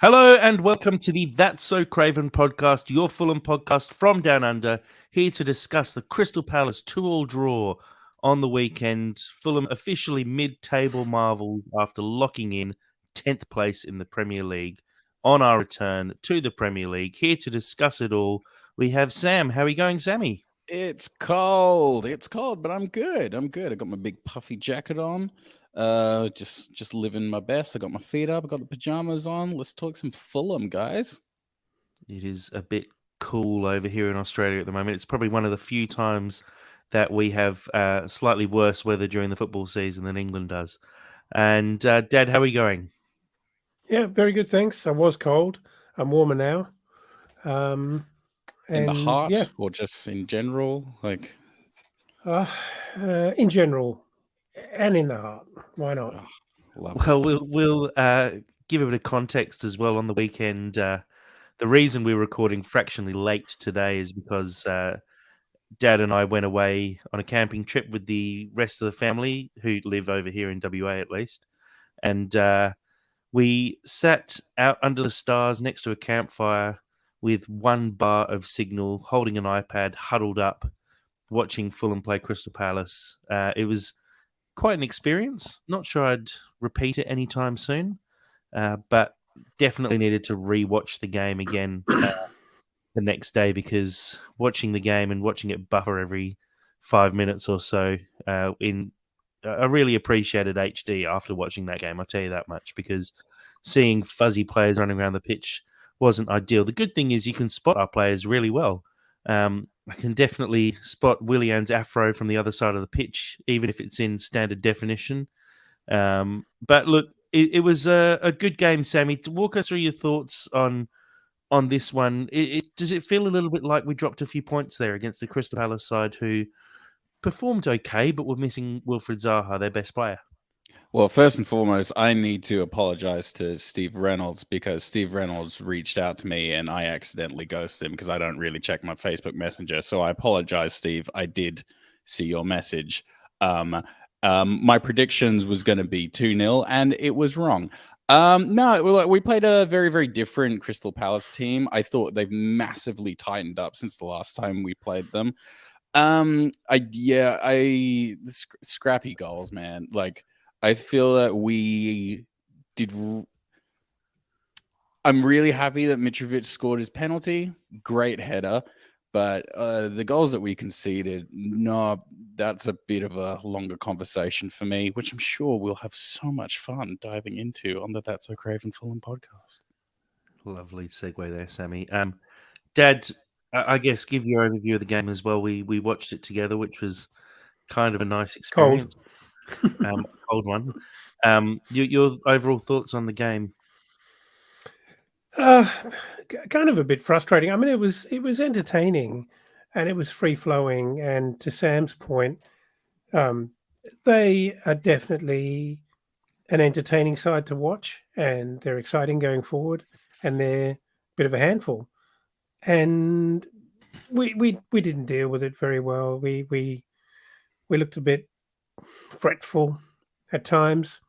Hello and welcome to the That's So Craven podcast, your Fulham podcast from Down Under, here to discuss the Crystal Palace 2-2 draw on the weekend. Fulham officially mid-table marvel after locking in 10th place in the Premier League on our return to the Premier League. Here to discuss it all, we have Sam. How are you going, Sammy? It's cold. It's cold, but I'm good. I'm good. I got my big puffy jacket on. Just living my best. I got my feet up. I got the pajamas on. Let's talk some Fulham, guys. It is a bit cool over here in Australia at the moment. It's probably one of the few times that we have slightly worse weather during the football season than England does. And Dad, how are we going? Yeah, very good. Thanks. I was cold. I'm warmer now. Um, In the and yeah, heart or just in general? uh, in general and in the heart. Why not? Oh, lovely. Well, we'll give a bit of context as well on the weekend. The reason we're recording fractionally late today is because Dad and I went away on a camping trip with the rest of the family who live over here in WA at least. And we sat out under the stars next to a campfire with one bar of signal, holding an iPad, huddled up, watching Fulham play Crystal Palace. It was quite an experience. Not sure I'd repeat it anytime soon, but definitely needed to re-watch the game again the next day because watching the game and watching it buffer every 5 minutes or so I really appreciated HD after watching that game. I'll tell you that much because seeing fuzzy players running around the pitch wasn't ideal. The good thing is you can spot our players really well. I can definitely spot Willian's afro from the other side of the pitch, even if it's in standard definition. But look, it was a good game, Sammy. To walk us through your thoughts on this one, does it feel a little bit like we dropped a few points there against the Crystal Palace side who performed okay, but were missing Wilfred Zaha, their best player? Well, first and foremost, I need to apologize to Steve Reynolds because Steve Reynolds reached out to me and I accidentally ghosted him because I don't really check my Facebook Messenger. So I apologize, Steve. I did see your message. My predictions was going to be 2-0 and it was wrong. No, we played a very, very different Crystal Palace team. I thought they've massively tightened up since the last time we played them. Scrappy goals, man. Like, I feel that we did. I'm really happy that Mitrovic scored his penalty. Great header. But the goals that we conceded, no, that's a bit of a longer conversation for me, which I'm sure we'll have so much fun diving into on the That's So Craven Fulham podcast. Lovely segue there, Sammy. Dad, I guess give your overview of the game as well. We watched it together, which was kind of a nice experience. Cold one. Your overall thoughts on the game? Kind of a bit frustrating. I mean, it was entertaining, and it was free flowing. And to Sam's point, they are definitely an entertaining side to watch, and they're exciting going forward, and they're a bit of a handful. And we didn't deal with it very well. We looked a bit fretful at times.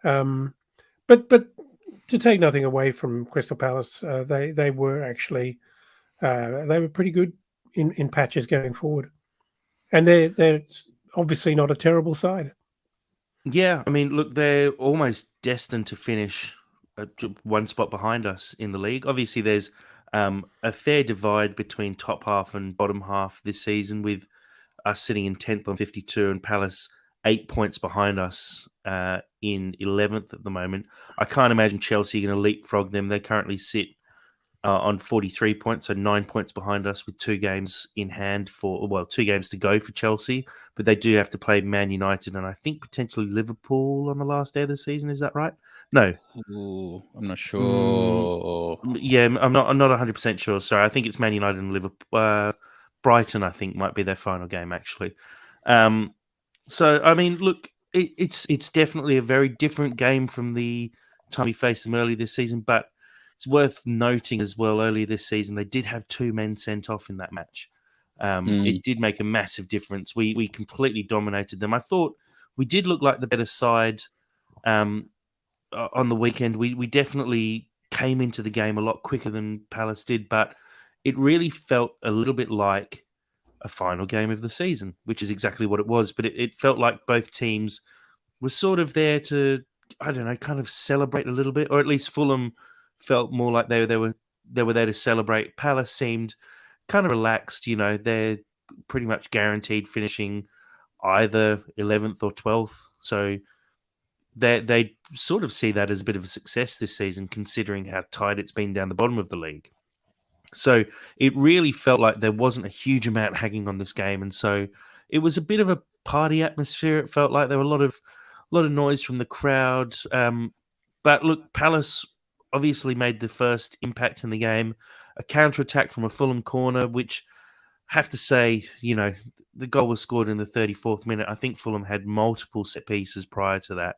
But to take nothing away from Crystal Palace, they were actually they were pretty good in patches going forward, and they're obviously not a terrible side. Yeah, I mean, look, they're almost destined to finish one spot behind us in the league. Obviously, there's a fair divide between top half and bottom half this season, with us sitting in 10th on 52 and Palace 8 points behind us in 11th at the moment. I can't imagine Chelsea are going to leapfrog them. They currently sit on 43 points, so 9 points behind us with 2 games in hand 2 games to go for Chelsea. But they do have to play Man United and I think potentially Liverpool on the last day of the season. Is that right? No. Ooh, I'm not sure. Yeah, I'm not 100% sure. Sorry, I think it's Man United and Liverpool. Brighton, I think, might be their final game, actually. So, I mean, look, it's definitely a very different game from the time we faced them early this season, but it's worth noting as well, earlier this season, they did have 2 men sent off in that match. It did make a massive difference. We completely dominated them. I thought we did look like the better side on the weekend. We definitely came into the game a lot quicker than Palace did, but it really felt a little bit like a final game of the season, which is exactly what it was. But it felt like both teams were sort of there to, I don't know, kind of celebrate a little bit, or at least Fulham felt more like they were there to celebrate. Palace seemed kind of relaxed. They're pretty much guaranteed finishing either 11th or 12th. So they sort of see that as a bit of a success this season, considering how tight it's been down the bottom of the league. So it really felt like there wasn't a huge amount hanging on this game, and so it was a bit of a party atmosphere. It felt like there were a lot of noise from the crowd. But look, Palace obviously made the first impact in the game, a counter attack from a Fulham corner, which have to say, the goal was scored in the 34th minute. I think Fulham had multiple set pieces prior to that,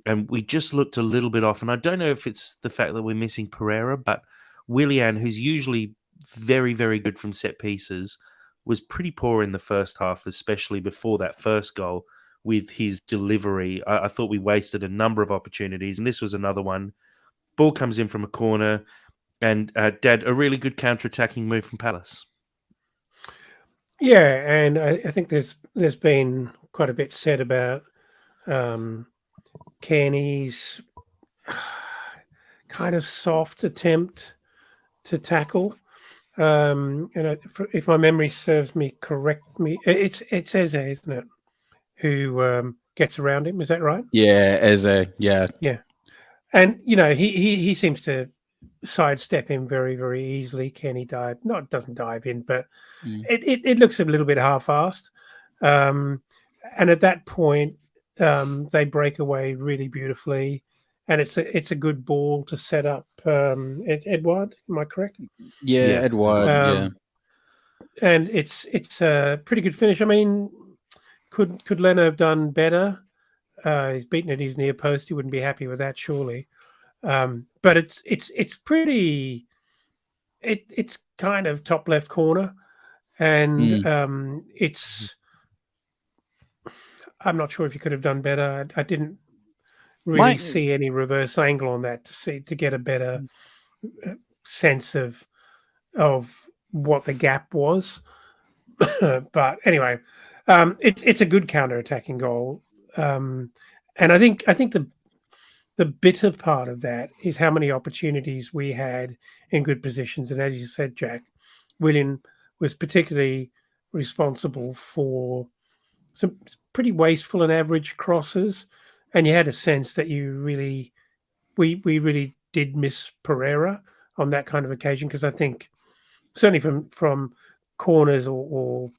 and we just looked a little bit off. And I don't know if it's the fact that we're missing Pereira, but Willian, who's usually very, very good from set pieces, was pretty poor in the first half, especially before that first goal with his delivery. I thought we wasted a number of opportunities, and this was another one. Ball comes in from a corner, and Dad, a really good counter-attacking move from Palace. Yeah, and I think there's been quite a bit said about Kearney's kind of soft attempt to tackle. And if my memory serves me it's Eze, isn't it, who gets around him? Is that right? Yeah, Eze. Yeah. And he seems to sidestep him very, very easily. Kenny doesn't dive in, but it looks a little bit half-assed. And at that point, they break away really beautifully, and it's a good ball to set up. It's Edouard, am I correct? Yeah, Edouard. And it's a pretty good finish. I mean, could Leno have done better? He's beaten at his near post. He wouldn't be happy with that, surely. But it's pretty. It's kind of top left corner, and it's. I'm not sure if you could have done better. I didn't really see any reverse angle on that to get a better sense of what the gap was. But anyway, it's a good counter-attacking goal, and I think the bitter part of that is how many opportunities we had in good positions. And as you said, Jack, Willian was particularly responsible for some pretty wasteful and average crosses, and you had a sense that we really did miss Pereira on that kind of occasion, because I think certainly from corners or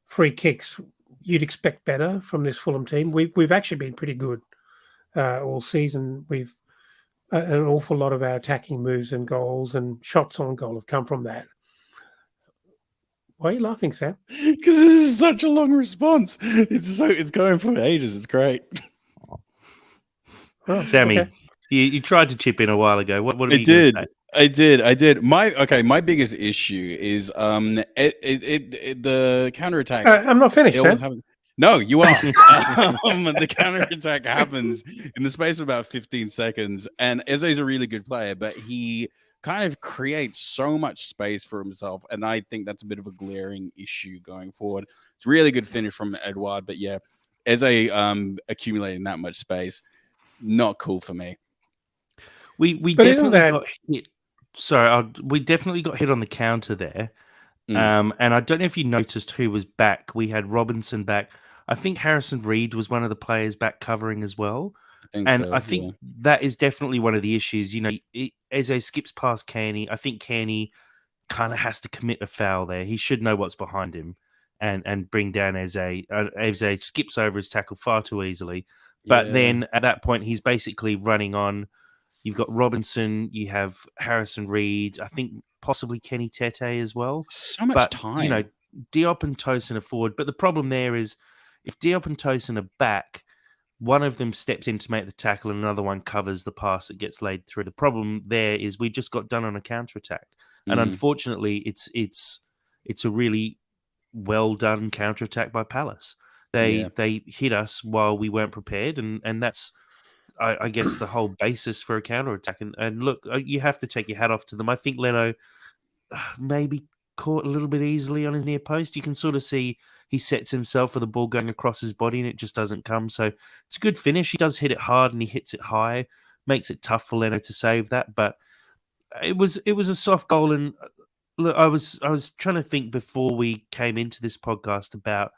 free kicks, you'd expect better from this Fulham team. We've actually been pretty good all season. We've an awful lot of our attacking moves and goals and shots on goal have come from that. Why are you laughing, Sam? Because this is such a long response. It's going for ages. It's great. Oh, Sammy, okay. you tried to chip in a while ago. What are you going to say? I did. My biggest issue is the counterattack. I'm not finished, Sam. No, you are. The counterattack happens in the space of about 15 seconds, and Eze's a really good player, but he kind of creates so much space for himself, and I think that's a bit of a glaring issue going forward. It's a really good finish from Edouard, but yeah, Eze accumulating that much space, not cool for me. We definitely got hit. Sorry, we definitely got hit on the counter there. And I don't know if you noticed who was back. We had Robinson back. I think Harrison Reed was one of the players back covering as well. I think that is definitely one of the issues. Eze skips past Kearney. I think Kearney kind of has to commit a foul there. He should know what's behind him and bring down Eze. Eze skips over his tackle far too easily. But then at that point, he's basically running on. You've got Robinson. You have Harrison Reed. I think possibly Kenny Tete as well. So much time. Diop and Tosin are forward. But the problem there is if Diop and Tosin are back, one of them steps in to make the tackle and another one covers the pass that gets laid through. The problem there is we just got done on a counter-attack. And unfortunately, it's a really well-done counter-attack by Palace. They hit us while we weren't prepared, and that's... I guess, the whole basis for a counter attack. And look, you have to take your hat off to them. I think Leno maybe caught a little bit easily on his near post. You can sort of see he sets himself for the ball going across his body and it just doesn't come. So it's a good finish. He does hit it hard and he hits it high. Makes it tough for Leno to save that. But it was a soft goal. And look, I was trying to think before we came into this podcast about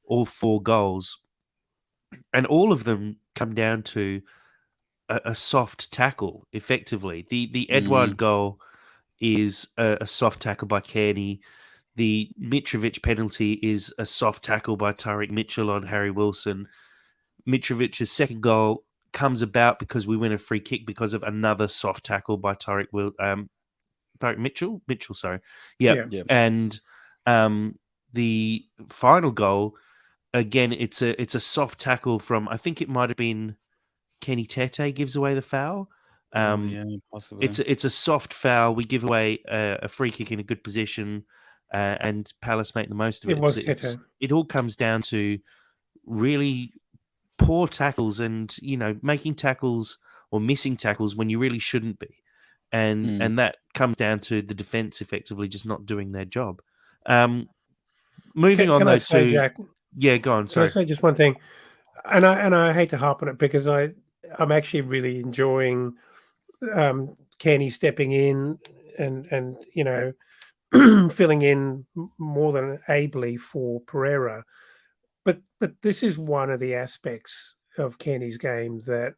all 4 goals. And all of them come down to a soft tackle, effectively. The Edouard goal is a soft tackle by Kearney. The Mitrovic penalty is a soft tackle by Tyreek Mitchell on Harry Wilson. Mitrovic's second goal comes about because we win a free kick because of another soft tackle by Tyreek Mitchell. Sorry, yeah. And the final goal, again, it's a soft tackle from, I think it might have been Kenny Tete gives away the foul. Possibly. It's a soft foul. We give away a free kick in a good position, and Palace make the most of it. It all comes down to really poor tackles and, making tackles or missing tackles when you really shouldn't be. And that comes down to the defense effectively just not doing their job. Moving on, though, to... Jack, yeah, go on, sorry. Can I say just one thing? And I hate to harp on it because I'm actually really enjoying Kenny stepping in and filling in more than ably for Pereira. But this is one of the aspects of Kenny's game that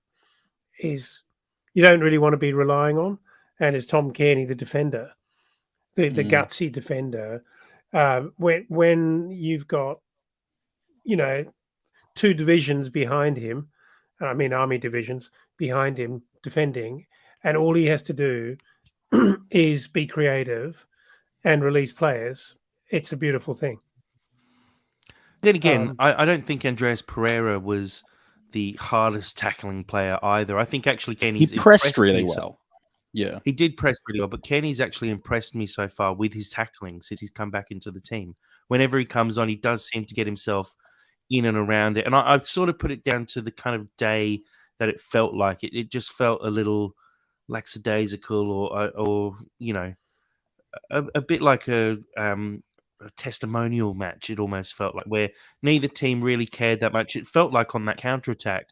is you don't really want to be relying on, and it's Tom Kearney, the defender, the gutsy defender. When you've got 2 divisions behind him, and I mean army divisions behind him defending, and all he has to do is be creative and release players, it's a beautiful thing. Then again, I don't think Andreas Pereira was the hardest tackling player either. I think actually Kenny's he pressed really well. Yeah, he did press really well, but Kenny's actually impressed me so far with his tackling since he's come back into the team. Whenever he comes on, he does seem to get himself in and around it. And I've sort of put it down to the kind of day that it felt like. It just felt a little lackadaisical or a bit like a testimonial match. It almost felt like, where neither team really cared that much. It felt like on that counter-attack,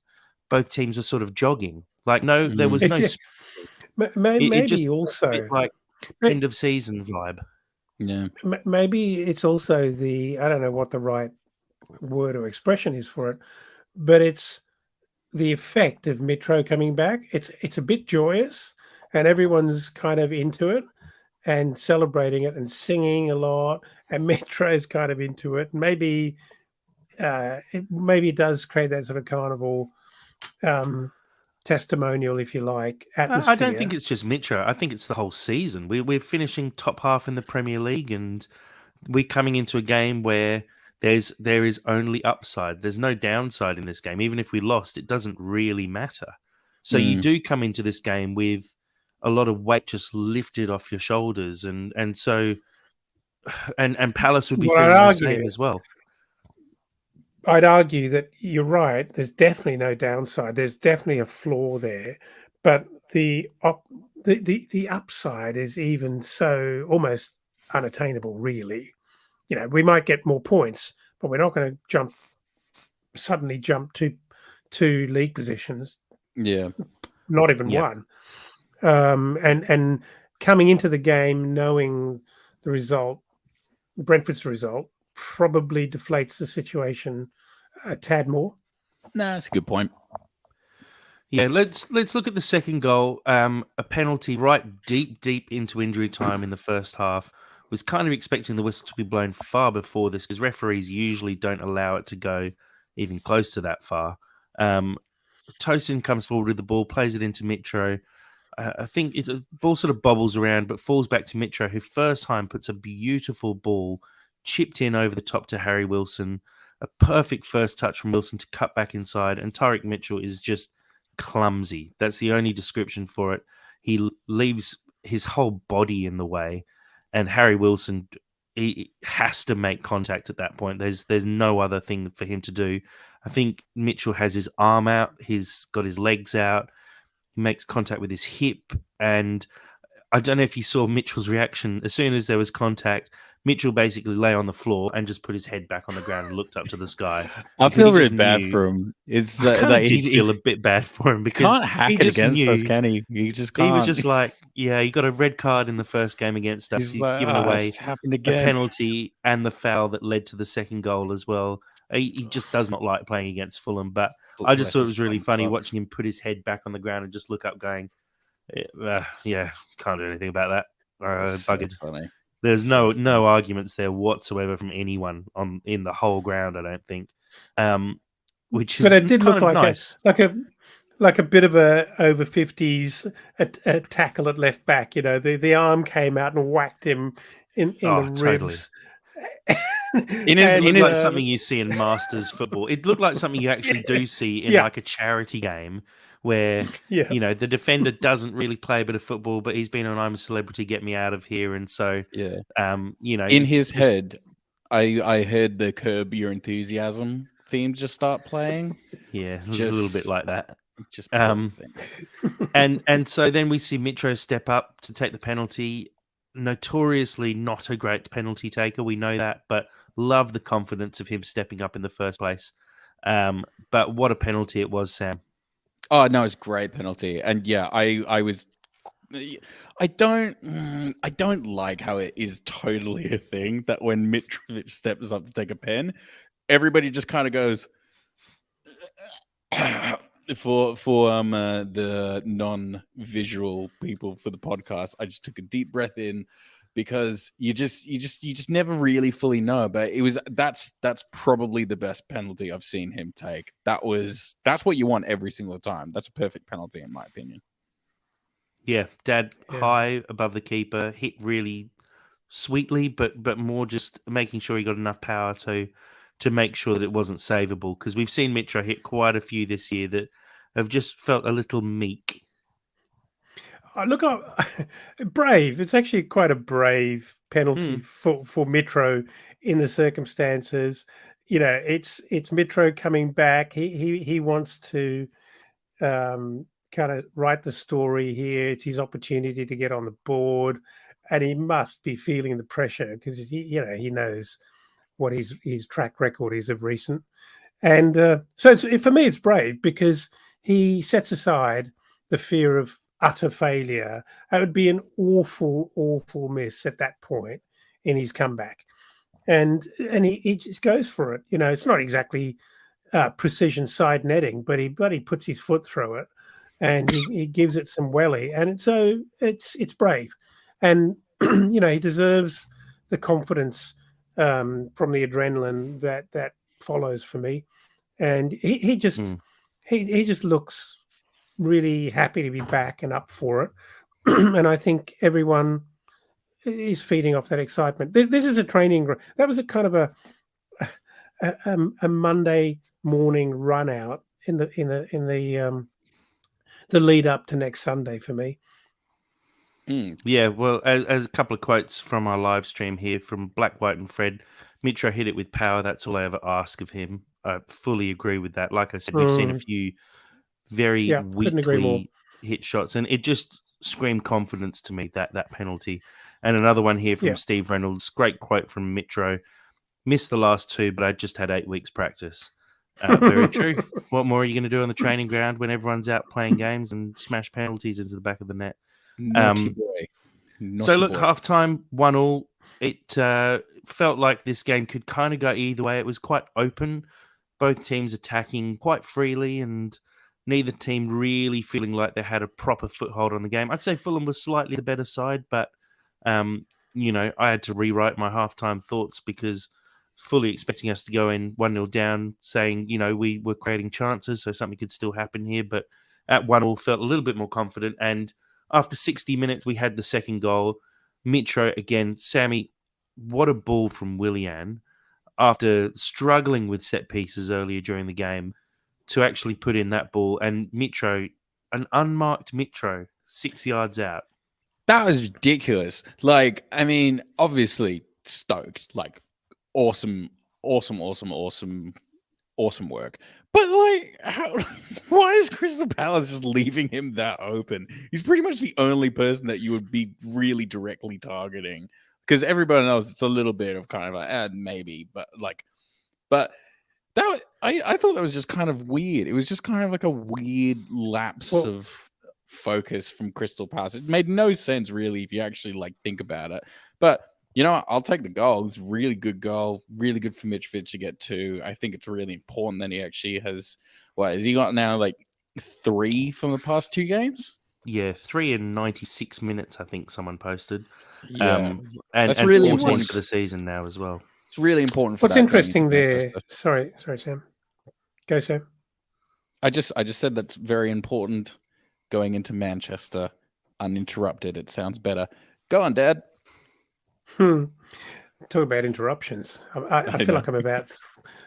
both teams are sort of jogging. Like, no, there was no... Maybe just also like end of season vibe. Yeah, maybe it's also I don't know what the right word or expression is for it, but it's the effect of Mitro coming back. It's a bit joyous, and everyone's kind of into it and celebrating it and singing a lot, and Metro's kind of into it. Maybe it does create that sort of carnival testimonial, if you like, atmosphere. I don't think it's just Mitro. I think it's the whole season. We're finishing top half in the Premier League, and we're coming into a game where there is only upside. There's no downside in this game. Even if we lost, it doesn't really matter. So you do come into this game with a lot of weight just lifted off your shoulders, and so Palace would be feeling the same as well. I'd argue that you're right. There's definitely no downside. There's definitely a flaw there, but the upside is even so almost unattainable. Really, we might get more points, but we're not going to suddenly jump to 2 league positions. Yeah, not even one. And coming into the game knowing the result, Brentford's result, probably deflates the situation a tad more. Nah, that's a good point. Yeah, let's look at the second goal. A penalty right deep into injury time in the first half. Was kind of expecting the whistle to be blown far before this, because referees usually don't allow it to go even close to that far. Tosin comes forward with the ball, plays it into Mitro. I think the ball sort of bobbles around, but falls back to Mitro, who first time puts a beautiful ball chipped in over the top to Harry Wilson. A perfect first touch from Wilson to cut back inside, and Tyreek Mitchell is just clumsy. That's the only description for it. He leaves his whole body in the way, and Harry Wilson, he has to make contact at that point. There's no other thing for him to do. I think Mitchell has his arm out. He's got his legs out. He makes contact with his hip. And I don't know if you saw Mitchell's reaction. As soon as there was contact, Mitchell basically lay on the floor and just put his head back on the ground and looked up to the sky. I Because feel he really just bad knew. for him. It's I kind of like did feel a bit bad for him because can't hack he it just against us, knew. can he? He just He can't. was just like, yeah, he got a red card in the first game against us. He's He's like, given away it's happened a again. penalty and the foul that led to the second goal as well. He just does not like playing against Fulham. But I just thought it was really funny watching him put his head back on the ground and just look up, going, "Yeah, can't do anything about that." Buggered. So funny. There's So no arguments there whatsoever from anyone in the whole ground. I don't think, which is But it did kind look of like nice. a bit of a over 50s a tackle at left back. You know, the arm came out and whacked him in the ribs. In his- It in looked his- like something you see in Masters football. It looked like something you actually do see in Yeah. like a charity game where Yeah. the defender doesn't really play a bit of football, but he's been on "I'm a Celebrity, Get Me Out of Here," and so yeah. in In his head, I heard the Curb Your Enthusiasm theme just start playing. Yeah, it was a little bit like that. Just poor thing. And so then we see Mitro step up to take the penalty. Notoriously not a great penalty taker, we know that, but love the confidence of him stepping up in the first place. But what a penalty it was, Sam. Oh no, it's a great penalty, and yeah, I don't like how it is totally a thing that when Mitrovic steps up to take a pen, everybody just kind of goes for the non-visual people for the podcast. I just took a deep breath in because you just never really fully know. But that's probably the best penalty I've seen him take. That's what you want every single time. That's a perfect penalty in my opinion. Yeah, Dad high above the keeper, hit really sweetly, but more just making sure he got enough power to make sure that it wasn't savable. Because we've seen Mitro hit quite a few this year that have just felt a little meek. Look, brave. It's actually quite a brave penalty for Mitro in the circumstances. You know, it's Mitro coming back. He wants to kind of write the story here. It's his opportunity to get on the board, and he must be feeling the pressure because he knows what his track record is of recent. And so for me, it's brave because he sets aside the fear of utter failure. It would be an awful, awful miss at that point in his comeback. And he just goes for it. You know, it's not exactly precision side netting, but he puts his foot through it and he gives it some welly. And it's brave. And, he deserves the confidence from the adrenaline that follows for me. And he just looks really happy to be back and up for it. And I think everyone is feeding off that excitement. This is a training. That was a kind of a Monday morning run out in the lead up to next Sunday for me. Yeah, well, as a couple of quotes from our live stream here from Black, White, and Fred. Mitro hit it with power. That's all I ever ask of him. I fully agree with that. Like I said, we've seen a few very weakly hit shots, and it just screamed confidence to me, that penalty. And another one here from Steve Reynolds. Great quote from Mitro. Missed the last two, but I just had 8 weeks practice. Very true. What more are you going to do on the training ground when everyone's out playing games and smash penalties into the back of the net? Naughty boy. So look, halftime 1-1. It felt like this game could kind of go either way. It was quite open. Both teams attacking quite freely, and neither team really feeling like they had a proper foothold on the game. I'd say Fulham was slightly the better side, but I had to rewrite my halftime thoughts because fully expecting us to go in 1-0 down, saying, we were creating chances, so something could still happen here. But at 1-1, felt a little bit more confident. And after 60 minutes, we had the second goal. Mitro again. Sammy, what a ball from Willian after struggling with set pieces earlier during the game to actually put in that ball. And Mitro, an unmarked Mitro, 6 yards out. That was ridiculous. Like, I mean, obviously stoked. Like, awesome awesome work. But like, why is Crystal Palace just leaving him that open? He's pretty much the only person that you would be really directly targeting, because everybody else, it's a little bit of kind of like, maybe, but that I thought that was just kind of weird. It was just kind of like a weird lapse of focus from Crystal Palace. It made no sense really if you actually like think about it. But you know, I'll take the goal. It's a really good goal, really good for Mitrovic to get 2. I think it's really important that he actually has. What has he got now? Like 3 from the past 2 games. Yeah, 3 in 96 minutes. I think someone posted. Yeah, and that's really 14 important for the season now as well. It's really important for What's that. interesting there? Sorry, Sam. Go, Sam. I just said that's very important going into Manchester uninterrupted. It sounds better. Go on, Dad. Talk about interruptions. I feel like I'm about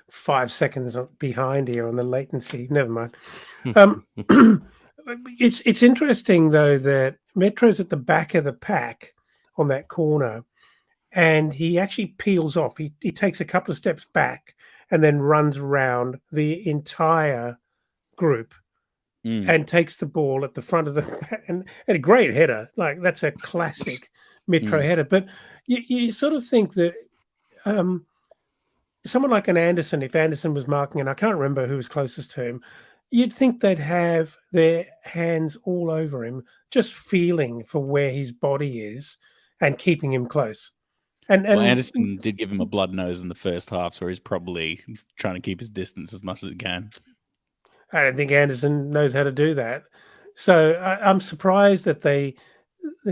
5 seconds behind here on the latency. Never mind. It's interesting though that Metro's at the back of the pack on that corner, and he actually peels off. He takes a couple of steps back and then runs around the entire group and takes the ball at the front of the and a great header. Like that's a classic Metro header. But you sort of think that someone like an Anderson, if Anderson was marking, and I can't remember who was closest to him, you'd think they'd have their hands all over him, just feeling for where his body is and keeping him close. And Anderson did give him a blood nose in the first half, so he's probably trying to keep his distance as much as he can. I don't think Anderson knows how to do that. So I'm surprised that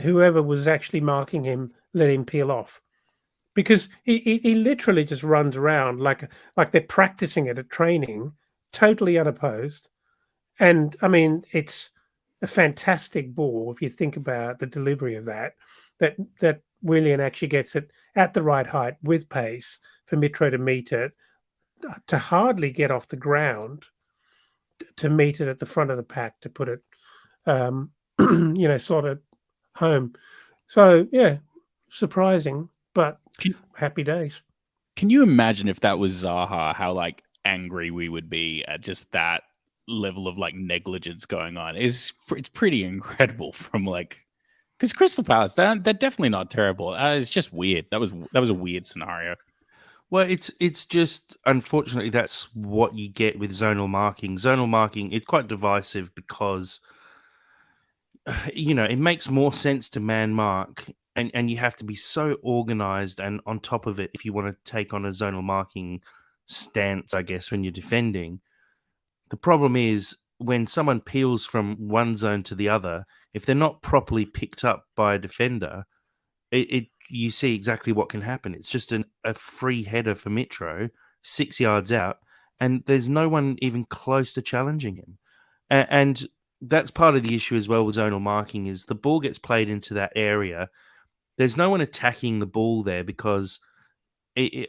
whoever was actually marking him, let him peel off. Because he literally just runs around like they're practicing it at training, totally unopposed. And I mean, it's a fantastic ball if you think about the delivery of that Willian actually gets it at the right height with pace for Mitro to meet it, to hardly get off the ground, to meet it at the front of the pack, to put it, slotted home. So, yeah, surprising, but happy days. Can you imagine if that was Zaha, how like angry we would be at just that level of like negligence going on? It's pretty incredible from like, because Crystal Palace, they're definitely not terrible. It's just weird. That was a weird scenario. Well, it's just, unfortunately, that's what you get with zonal marking. Zonal marking, it's quite divisive because, it makes more sense to man mark, and you have to be so organized and on top of it if you want to take on a zonal marking stance, I guess, when you're defending. The problem is when someone peels from one zone to the other, if they're not properly picked up by a defender, you see exactly what can happen. It's just a free header for Mitro, 6 yards out, and there's no one even close to challenging him. And that's part of the issue as well with zonal marking is the ball gets played into that area. There's no one attacking the ball there because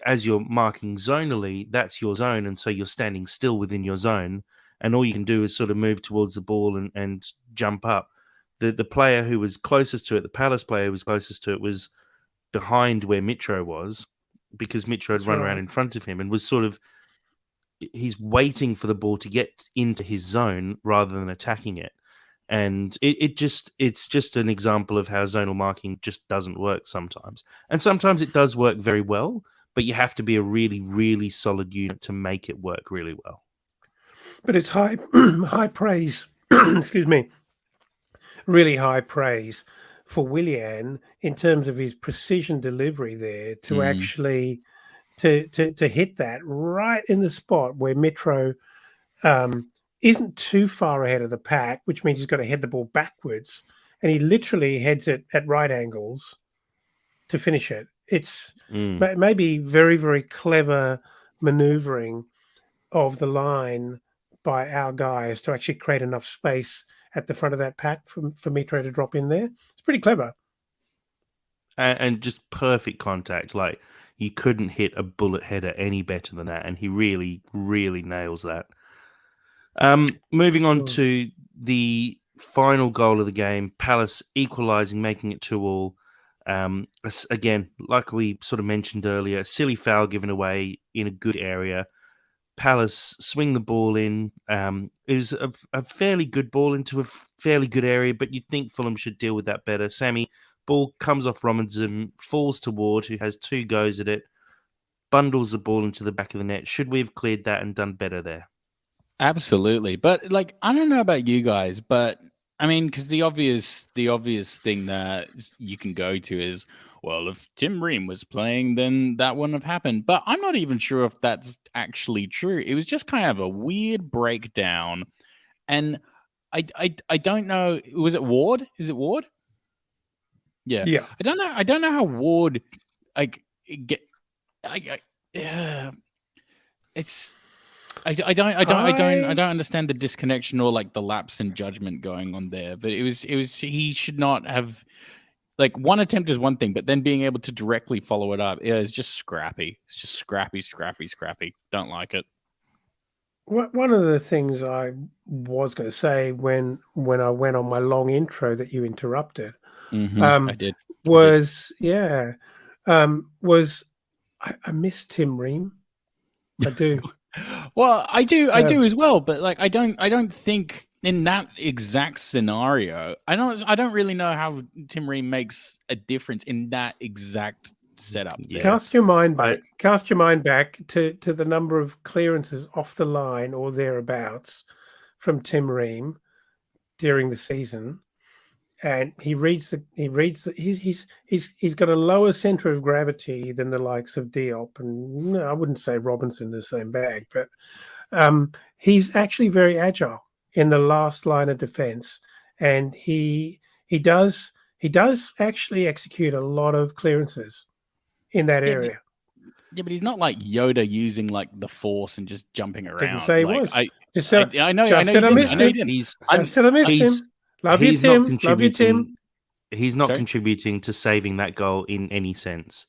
as you're marking zonally, that's your zone, and so you're standing still within your zone, and all you can do is sort of move towards the ball and jump up. The player who was closest to it, the Palace player who was closest to it, was behind where Mitro was because Mitro had run around in front of him and was sort of, he's waiting for the ball to get into his zone rather than attacking it. And it's just an example of how zonal marking just doesn't work sometimes. And sometimes it does work very well, but you have to be a really, really solid unit to make it work really well. But it's high praise, excuse me, really high praise for Willian in terms of his precision delivery there to actually to hit that right in the spot where Mitro isn't too far ahead of the pack, which means he's got to head the ball backwards, and he literally heads it at right angles to finish it. It's maybe very, very clever maneuvering of the line by our guys to actually create enough space at the front of that pack for Mitro to drop in there. It's pretty clever. And just perfect contact. Like, you couldn't hit a bullet header any better than that, and he really, really nails that. Moving on to the final goal of the game, Palace equalising, making it 2-2. Again, like we sort of mentioned earlier, silly foul given away in a good area. Palace swing the ball in. It was a fairly good ball into a fairly good area, but you'd think Fulham should deal with that better. Sammy, ball comes off Robinson, falls to Ward, who has 2 goes at it, bundles the ball into the back of the net. Should we have cleared that and done better there? Absolutely. But like, I don't know about you guys, but I mean, because the obvious thing that you can go to is, well, if Tim Ream was playing, then that wouldn't have happened. But I'm not even sure if that's actually true. It was just kind of a weird breakdown, and I don't know. Was it Ward? Is it Ward? Yeah. Yeah. I don't know. I don't know how Ward like get. Yeah. It's. I don't understand the disconnection or like the lapse in judgment going on there. But it was he should not have, like, one attempt is one thing, but then being able to directly follow it up is just scrappy. It's just scrappy. Don't like it. One of the things I was going to say when I went on my long intro that you interrupted, I did. was I miss Tim Ream. I do. Well, I do as well, but like I don't think in that exact scenario, I don't really know how Tim Ream makes a difference in that exact setup. Yeah. Cast your mind back to the number of clearances off the line or thereabouts from Tim Ream during the season, and he's got a lower center of gravity than the likes of Diop, and no, I wouldn't say Robinson in the same bag, but he's actually very agile in the last line of defense, and he does actually execute a lot of clearances in that area. Yeah, but he's not like Yoda using like the Force and just jumping around. Didn't say he like, was. I know. I said I missed him. I said I missed him. Love you, Tim. Love you, Tim. He's not contributing to saving that goal in any sense.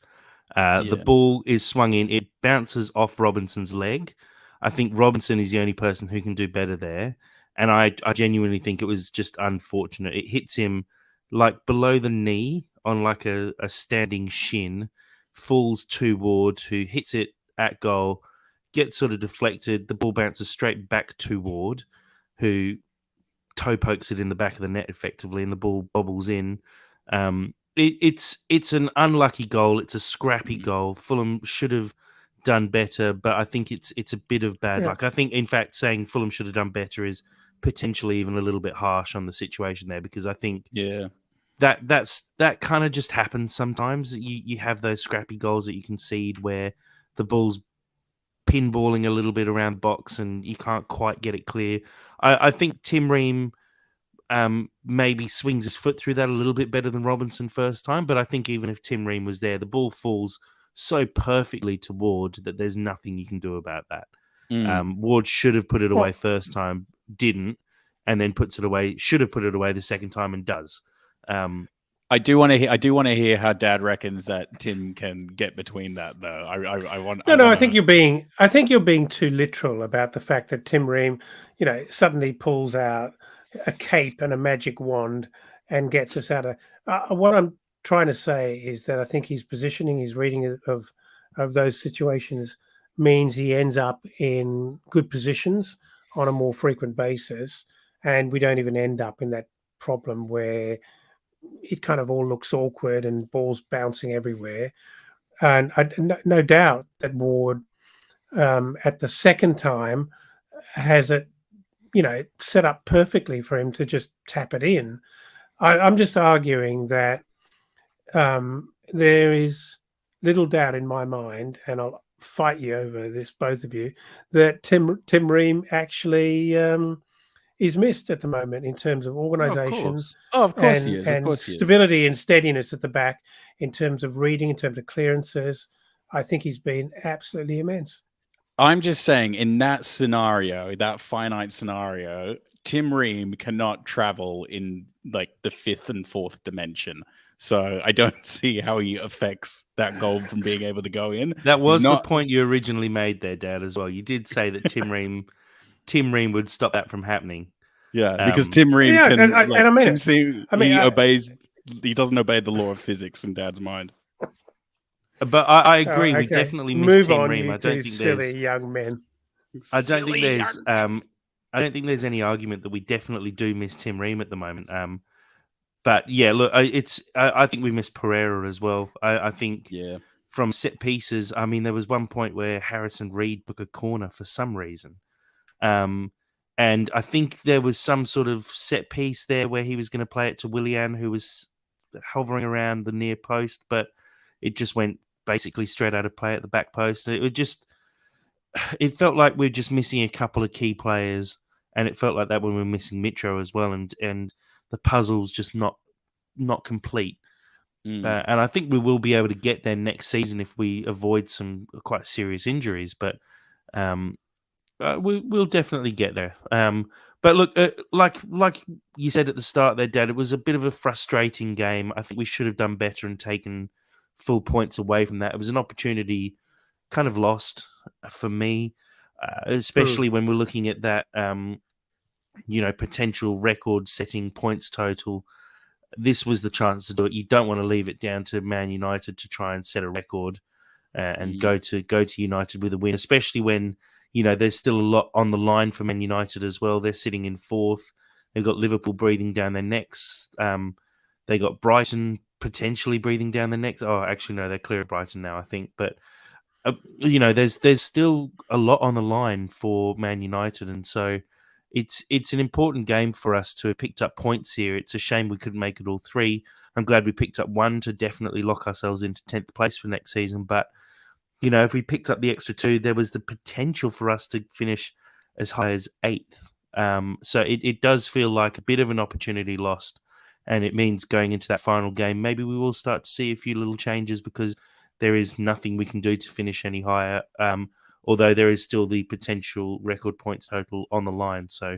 The ball is swung in. It bounces off Robinson's leg. I think Robinson is the only person who can do better there. And I genuinely think it was just unfortunate. It hits him like below the knee on like a standing shin, falls to Ward, who hits it at goal, gets sort of deflected. The ball bounces straight back to Ward, who toe pokes it in the back of the net effectively, and the ball bobbles in. It's an unlucky goal. It's a scrappy goal. Fulham should have done better, but I think it's a bit of bad luck. I think, in fact, saying Fulham should have done better is potentially even a little bit harsh on the situation there, because I think that kind of just happens sometimes. You have those scrappy goals that you concede where the ball's pinballing a little bit around the box and you can't quite get it clear. I think Tim Ream maybe swings his foot through that a little bit better than Robinson first time, but I think even if Tim Ream was there, the ball falls so perfectly to Ward that there's nothing you can do about that. Ward should have put it away first time, didn't, and then puts it away. Should have put it away the second time and does. I do want to hear how Dad reckons that Tim can get between that, though. I think you're being too literal about the fact that Tim Ream, suddenly pulls out a cape and a magic wand and gets us out of. What I'm trying to say is that I think his positioning, his reading of those situations means he ends up in good positions on a more frequent basis, and we don't even end up in that problem where it kind of all looks awkward and balls bouncing everywhere. And no doubt that Ward, at the second time, has it, set up perfectly for him to just tap it in. I'm just arguing that there is little doubt in my mind, and I'll fight you over this, both of you, that Tim Ream actually is missed at the moment in terms of organisation. Of course he is. Of course he is. Stability and steadiness at the back in terms of reading, in terms of clearances. I think he's been absolutely immense. I'm just saying, in that scenario, that finite scenario, Tim Ream cannot travel in like the 5th and 4th dimension. So I don't see how he affects that goal from being able to go in. That was the point you originally made there, Dad, as well. You did say that Tim Ream would stop that from happening. Yeah, because Tim Ream obeys. He doesn't obey the law of physics in Dad's mind. But I agree. We definitely miss Tim Ream. I don't think silly young men. I don't think Silly there's argument. I don't think there's any argument that we definitely do miss Tim Ream at the moment. But yeah, look, I think we miss Pereira as well. I think Yeah. from set pieces, I mean, there was one point where Harrison Reed took a corner for some reason. And I think there was some sort of set piece there where he was going to play it to Willian, who was hovering around the near post, but it just went basically straight out of play at the back post. It felt like we're just missing a couple of key players, and it felt like that when we were missing Mitro as well, and the puzzle's just not complete. And I think we will be able to get there next season if we avoid some quite serious injuries. But we'll definitely get there. But look, like you said at the start there, Dad, it was a bit of a frustrating game. I think we should have done better and taken full points away from that. It was an opportunity kind of lost for me, especially when we're looking at that, potential record-setting points total. This was the chance to do it. You don't want to leave it down to Man United to try and set a record and go to United with a win, especially when there's still a lot on the line for Man United as well. They're sitting in fourth. They've got Liverpool breathing down their necks. They got Brighton potentially breathing down their necks. Oh, actually, no, they're clear of Brighton now, I think. But there's still a lot on the line for Man United, and so it's an important game for us to have picked up points here. It's a shame we couldn't make it all three. I'm glad we picked up one to definitely lock ourselves into 10th place for next season. But if we picked up the extra two, there was the potential for us to finish as high as 8th. So it does feel like a bit of an opportunity lost, and it means going into that final game, maybe we will start to see a few little changes because there is nothing we can do to finish any higher, although there is still the potential record points total on the line. So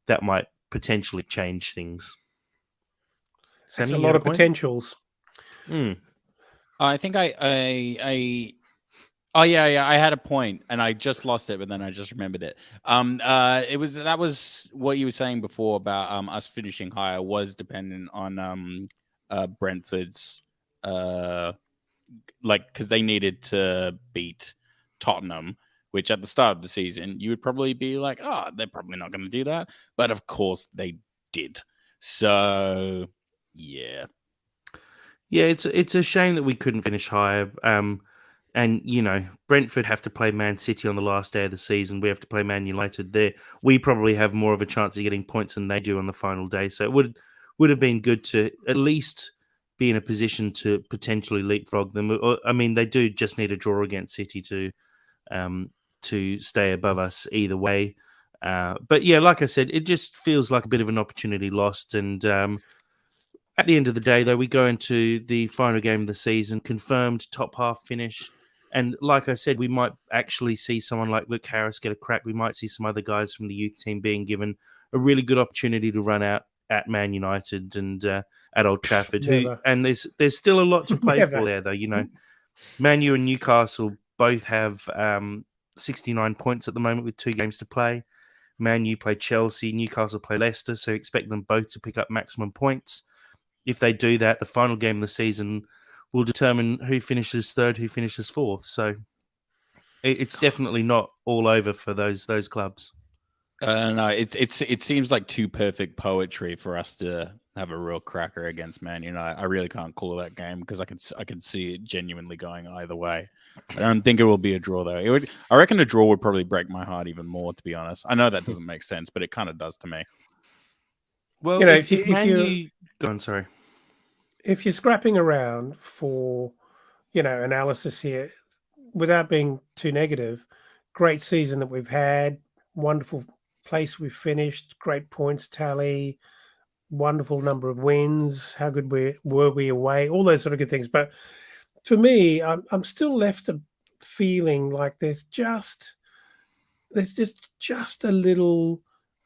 that might potentially change things. There's a lot of potentials. I think I had a point and I just lost it, but then I just remembered it. That was what you were saying before about us finishing higher was dependent on Brentford's because they needed to beat Tottenham, which at the start of the season you would probably be like, oh, they're probably not going to do that, but of course they did. So yeah, it's a shame that we couldn't finish higher. And Brentford have to play Man City on the last day of the season. We have to play Man United there. We probably have more of a chance of getting points than they do on the final day. So it would have been good to at least be in a position to potentially leapfrog them. I mean, they do just need a draw against City to stay above us either way. But yeah, like I said, it just feels like a bit of an opportunity lost. And at the end of the day, though, we go into the final game of the season, confirmed top half finish. And like I said, we might actually see someone like Luke Harris get a crack. We might see some other guys from the youth team being given a really good opportunity to run out at Man United and at Old Trafford. And there's still a lot to play for there, though. Man U and Newcastle both have 69 points at the moment with 2 games to play. Man U play Chelsea, Newcastle play Leicester, so expect them both to pick up maximum points. If they do that, the final game of the season will determine who finishes third, who finishes fourth. So it's definitely not all over for those clubs. No, it seems like too perfect poetry for us to have a real cracker against Man United. I really can't call that game because I can see it genuinely going either way. I don't think it will be a draw though. I reckon a draw would probably break my heart even more, to be honest. I know that doesn't make sense, but it kind of does to me. Well, if go on, sorry. If you're scrapping around for analysis here, without being too negative, great season that we've had, wonderful place we've finished, great points tally, wonderful number of wins, how good were we away, all those sort of good things. But for me, I'm still left feeling like there's just a little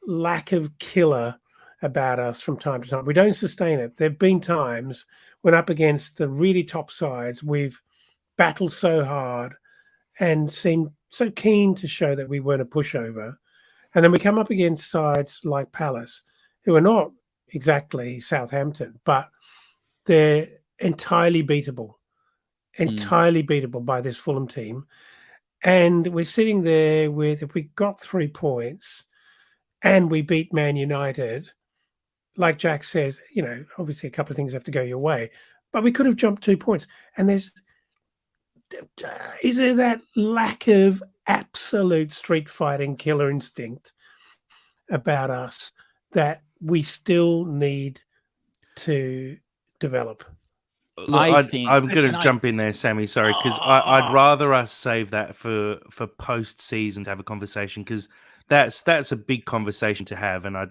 lack of killer about us from time to time. We don't sustain it. There have been times when up against the really top sides, we've battled so hard and seemed so keen to show that we weren't a pushover. And then we come up against sides like Palace, who are not exactly Southampton, but they're entirely beatable by this Fulham team. And we're sitting there with, if we got 3 points and we beat Man United, like Jack says, obviously a couple of things have to go your way, but we could have jumped 2 points. And is there that lack of absolute street fighting killer instinct about us that we still need to develop? Look, I'm going to can I- jump in there, Sammy. Sorry, because I'd rather us save that for post season to have a conversation, because that's a big conversation to have, and I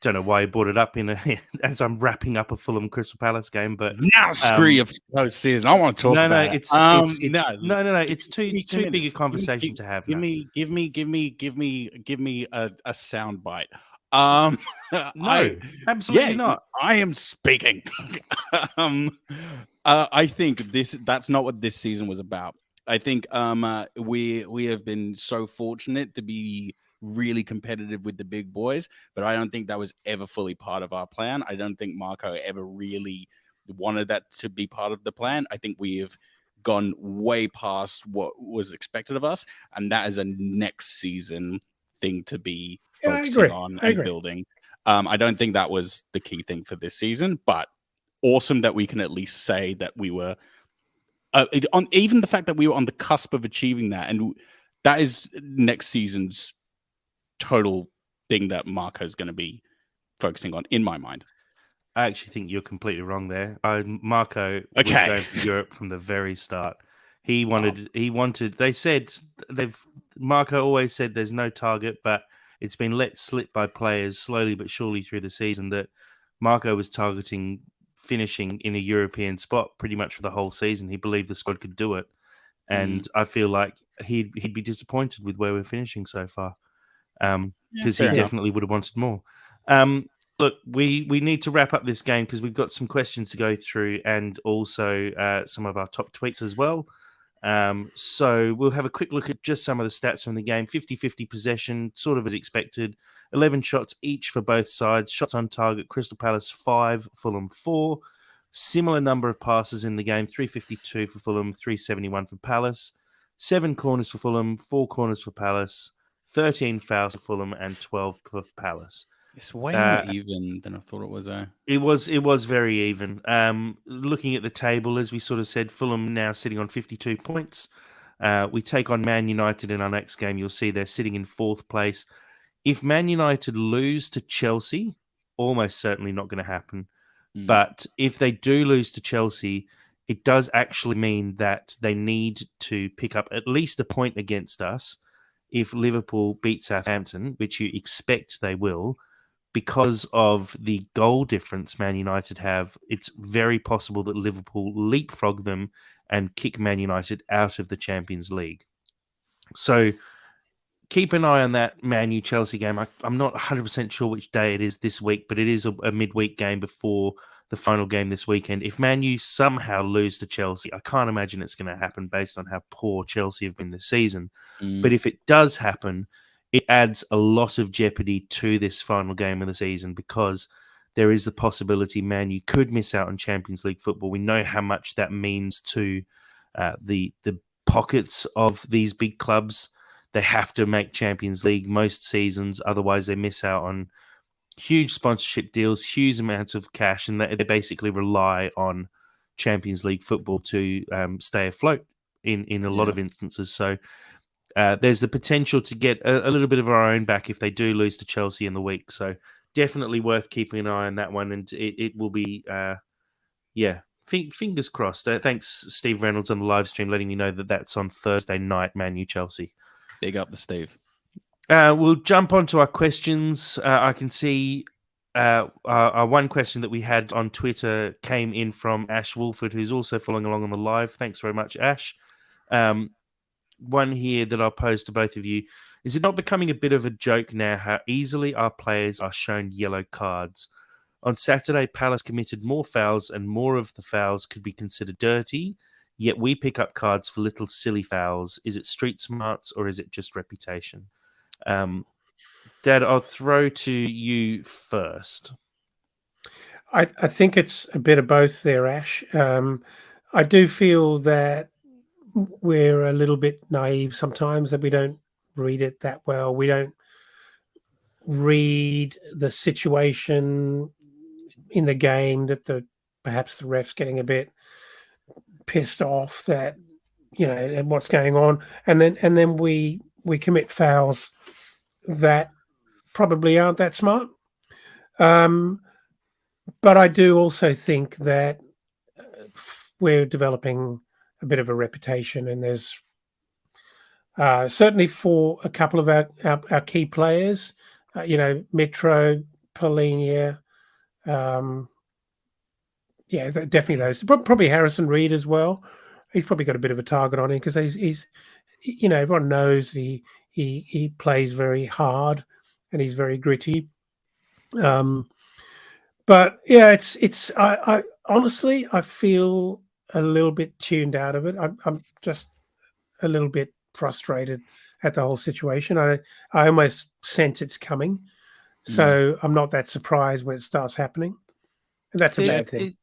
don't know why you brought it up as I'm wrapping up a Fulham Crystal Palace game, but now screw your post-season. I want to talk about it. It's too big a conversation to have. Give me a sound bite. Absolutely not. I am speaking. I think that's not what this season was about. I think we have been so fortunate to be really competitive with the big boys, but I don't think that was ever fully part of our plan. I don't think Marco ever really wanted that to be part of the plan. I think we have gone way past what was expected of us, and that is a next season thing to be focusing on and building. I don't think that was the key thing for this season, but awesome that we can at least say that we were on even the fact that we were on the cusp of achieving that, and that is next season's total thing that Marco's going to be focusing on, in my mind. I actually think you're completely wrong there. Marco was going to Europe from the very start. He wanted. They said Marco always said there's no target, but it's been let slip by players slowly but surely through the season that Marco was targeting finishing in a European spot pretty much for the whole season. He believed the squad could do it, and I feel like he'd be disappointed with where we're finishing so far, because he definitely would have wanted more. Look, we need to wrap up this game because we've got some questions to go through, and also some of our top tweets as well. So we'll have a quick look at just some of the stats from the game. 50-50 possession, sort of as expected. 11 shots each for both sides. Shots on target, Crystal Palace 5, Fulham 4. Similar number of passes in the game, 352 for Fulham, 371 for Palace. 7 corners for Fulham, 4 corners for Palace. 13 fouls for Fulham and 12 for Palace. It's way more even than I thought it was. It was very even. Looking at the table, as we sort of said, Fulham now sitting on 52 points. We take on Man United in our next game. You'll see they're sitting in 4th place. If Man United lose to Chelsea, almost certainly not going to happen. But if they do lose to Chelsea, it does actually mean that they need to pick up at least a point against us if Liverpool beat Southampton, which you expect they will. Because of the goal difference Man United have, it's very possible that Liverpool leapfrog them and kick Man United out of the Champions League. So keep an eye on that Man U-Chelsea game. I'm not 100% sure which day it is this week, but it is a midweek game before the final game this weekend. If Man U somehow lose to Chelsea, I can't imagine it's going to happen based on how poor Chelsea have been this season. But if it does happen, it adds a lot of jeopardy to this final game of the season, because there is the possibility Man U could miss out on Champions League football. We know how much that means to the pockets of these big clubs. They have to make Champions League most seasons, otherwise they miss out on huge sponsorship deals, huge amounts of cash, and they basically rely on Champions League football to stay afloat in a lot of instances. So there's the potential to get a little bit of our own back if they do lose to Chelsea in the week. So definitely worth keeping an eye on that one. And it will be, fingers crossed. Thanks, Steve Reynolds, on the live stream, letting me know that that's on Thursday night, Man U Chelsea. Big up the Steve. We'll jump on to our questions. I can see our one question that we had on Twitter came in from Ash Wolford, who's also following along on the live. Thanks very much, Ash. One here that I'll pose to both of you. Is it not becoming a bit of a joke now how easily our players are shown yellow cards? On Saturday, Palace committed more fouls, and more of the fouls could be considered dirty, yet we pick up cards for little silly fouls. Is it street smarts or is it just reputation? Dad, I'll throw to you first. I think it's a bit of both there, Ash. I do feel that we're a little bit naive sometimes, that we don't read it that well. We don't read the situation in the game, that perhaps the ref's getting a bit pissed off, that and what's going on, and then we commit fouls that probably aren't that smart. But I do also think that we're developing a bit of a reputation, and there's certainly for a couple of our key players, Mitro, Polinia, definitely those. Probably Harrison Reed as well. He's probably got a bit of a target on him because he's everyone knows he plays very hard and he's very gritty. But yeah, it's I honestly I feel a little bit tuned out of it. I'm just a little bit frustrated at the whole situation. I almost sense it's coming, so I'm not that surprised when it starts happening, and that's a bad thing.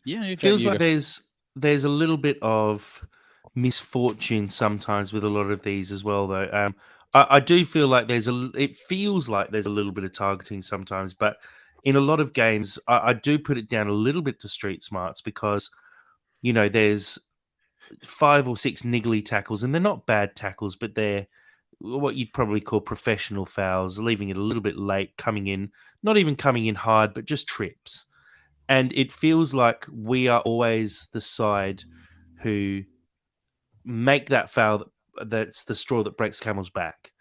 It feels like there's a little bit of misfortune sometimes with a lot of these as well, though. I do feel like it feels like there's a little bit of targeting sometimes, but in a lot of games, I do put it down a little bit to street smarts because, there's 5 or 6 niggly tackles, and they're not bad tackles, but they're what you'd probably call professional fouls, leaving it a little bit late, coming in, not even coming in hard, but just trips. And it feels like we are always the side who make that foul that's the straw that breaks camel's back.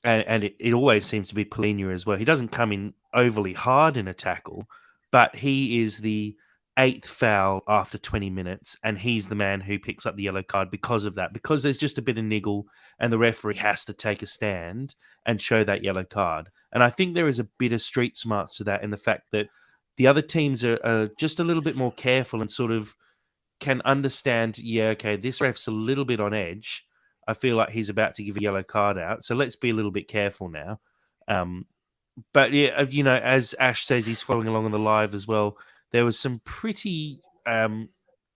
And it always seems to be Polinia as well. He doesn't come in overly hard in a tackle, but he is the 8th foul after 20 minutes, and he's the man who picks up the yellow card because of that, because there's just a bit of niggle, and the referee has to take a stand and show that yellow card. And I think there is a bit of street smarts to that in the fact that the other teams are just a little bit more careful and sort of can understand, this ref's a little bit on edge. I feel like he's about to give a yellow card out, so let's be a little bit careful now. But yeah, as Ash says, he's following along on the live as well. There was some pretty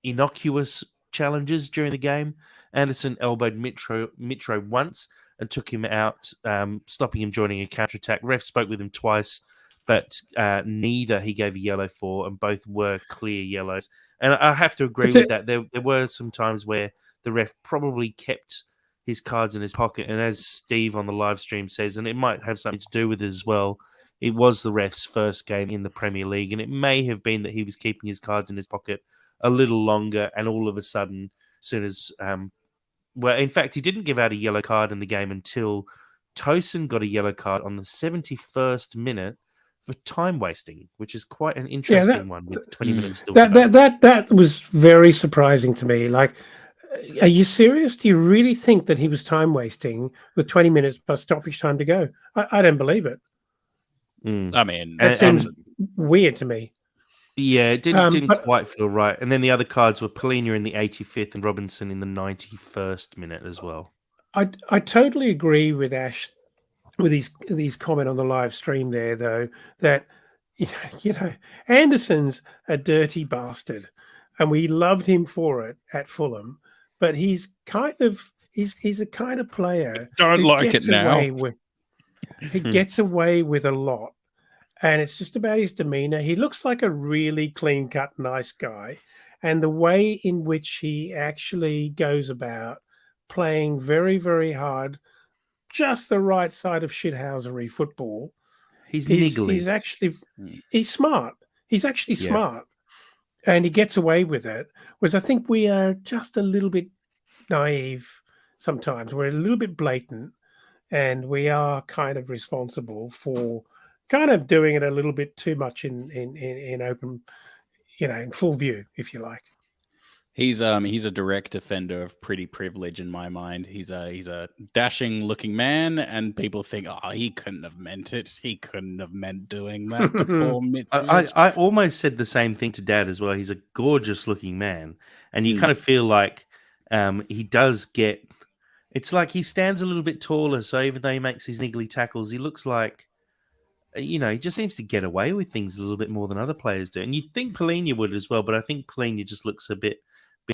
innocuous challenges during the game. Anderson elbowed Mitro once and took him out, stopping him joining a counter-attack. Ref spoke with him twice, but neither he gave a yellow for, and both were clear yellows. And I have to agree with that. There were some times where the ref probably kept his cards in his pocket. And as Steve on the live stream says, and it might have something to do with it as well, it was the ref's first game in the Premier League, and it may have been that he was keeping his cards in his pocket a little longer, and all of a sudden, as soon as... in fact, he didn't give out a yellow card in the game until Tosin got a yellow card on the 71st minute for time wasting, which is quite an interesting one with 20 minutes still to go. That was very surprising to me. Like, are you serious? Do you really think that he was time wasting with 20 minutes plus stoppage time to go? I don't believe it. I mean, that seems weird to me. Yeah, it didn't quite feel right. And then the other cards were Polinia in the 85th and Robinson in the 91st minute as well. I totally agree with Ash with his comment on the live stream there, though, that Anderson's a dirty bastard, and we loved him for it at Fulham, but he's a kind of player don't like it now. He gets away with a lot, and it's just about his demeanor. He looks like a really clean-cut, nice guy, and the way in which he actually goes about playing very, very hard, just the right side of shithousery football. He's niggly. He's smart. He's actually smart, and he gets away with it. Whereas I think we are just a little bit naive sometimes. We're a little bit blatant, and we are kind of responsible for kind of doing it a little bit too much in open, in full view, if you like. He's a direct offender of pretty privilege in my mind. He's a dashing looking man, and people think, he couldn't have meant it. He couldn't have meant doing that to poor Mitch. I almost said the same thing to Dad as well. He's a gorgeous looking man, and you kind of feel like he does get. It's like he stands a little bit taller, so even though he makes these niggly tackles, he looks like. He just seems to get away with things a little bit more than other players do. And you'd think Polinia would as well, but I think Polinia just looks a bit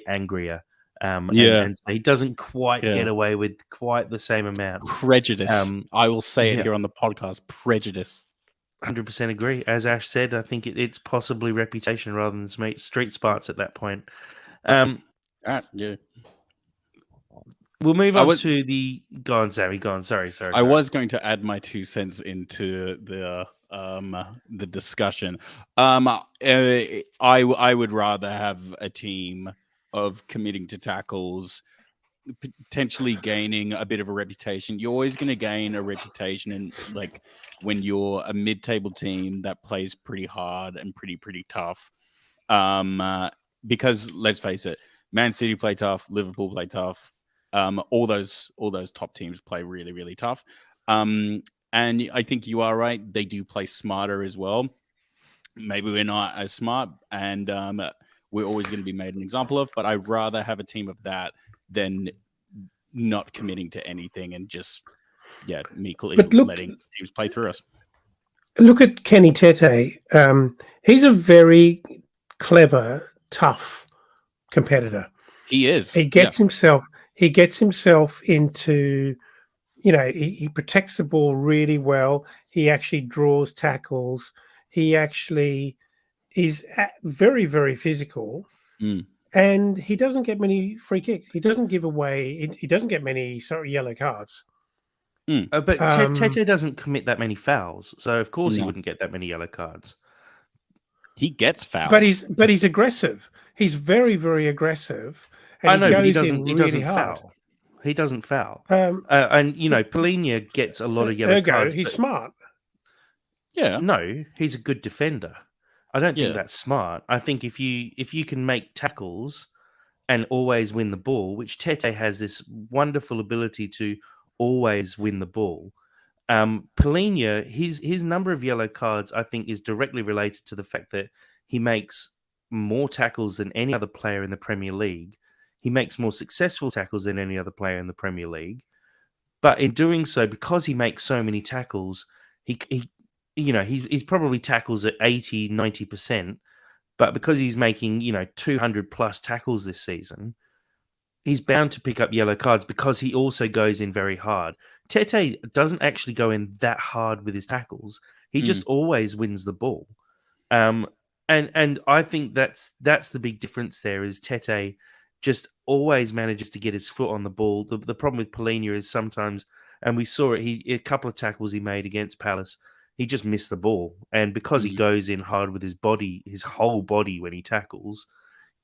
angrier. And so he doesn't quite Yeah. get away with quite the same amount. Prejudice. I will say it yeah. here on the podcast. Prejudice. 100% agree. As Ash said, I think it's possibly reputation rather than street smarts at that point. Yeah. We'll move on to the. Go on, Sammy. Go on. Sorry. I was going to add my 2 cents into the discussion. I would rather have a team of committing to tackles, potentially gaining a bit of a reputation. You're always going to gain a reputation, and like when you're a mid-table team that plays pretty hard and pretty tough. Because let's face it, Man City play tough, Liverpool play tough. All those top teams play really, really tough. And I think you are right. They do play smarter as well. Maybe we're not as smart, and we're always going to be made an example of. But I'd rather have a team of that than not committing to anything and just meekly letting teams play through us. Look at Kenny Tete. He's a very clever, tough competitor. He is. He gets himself into, he protects the ball really well. He actually draws tackles. He actually is very, very physical. And he doesn't get many free kicks. He doesn't give away. He doesn't get many yellow cards. But Tete doesn't commit that many fouls, so of course he wouldn't get that many yellow cards. He gets fouled, but he's aggressive. He's very, very aggressive. And I know, but he doesn't. Really he doesn't hard. foul. He doesn't foul. And Polina gets a lot of yellow cards. He's smart. Yeah. No, he's a good defender. I don't think that's smart. I think if you can make tackles and always win the ball, which Tete has this wonderful ability to always win the ball. Polina, his number of yellow cards, I think, is directly related to the fact that he makes more tackles than any other player in the Premier League. He makes more successful tackles than any other player in the Premier League. But in doing so, because he makes so many tackles, he probably tackles at 80, 90%. But because he's making, 200 plus tackles this season, he's bound to pick up yellow cards because he also goes in very hard. Tete doesn't actually go in that hard with his tackles. He just always wins the ball. And I think that's the big difference there is Tete just always manages to get his foot on the ball. The problem with Polina is sometimes, and we saw it, a couple of tackles he made against Palace, he just missed the ball. And because he goes in hard with his body, his whole body when he tackles,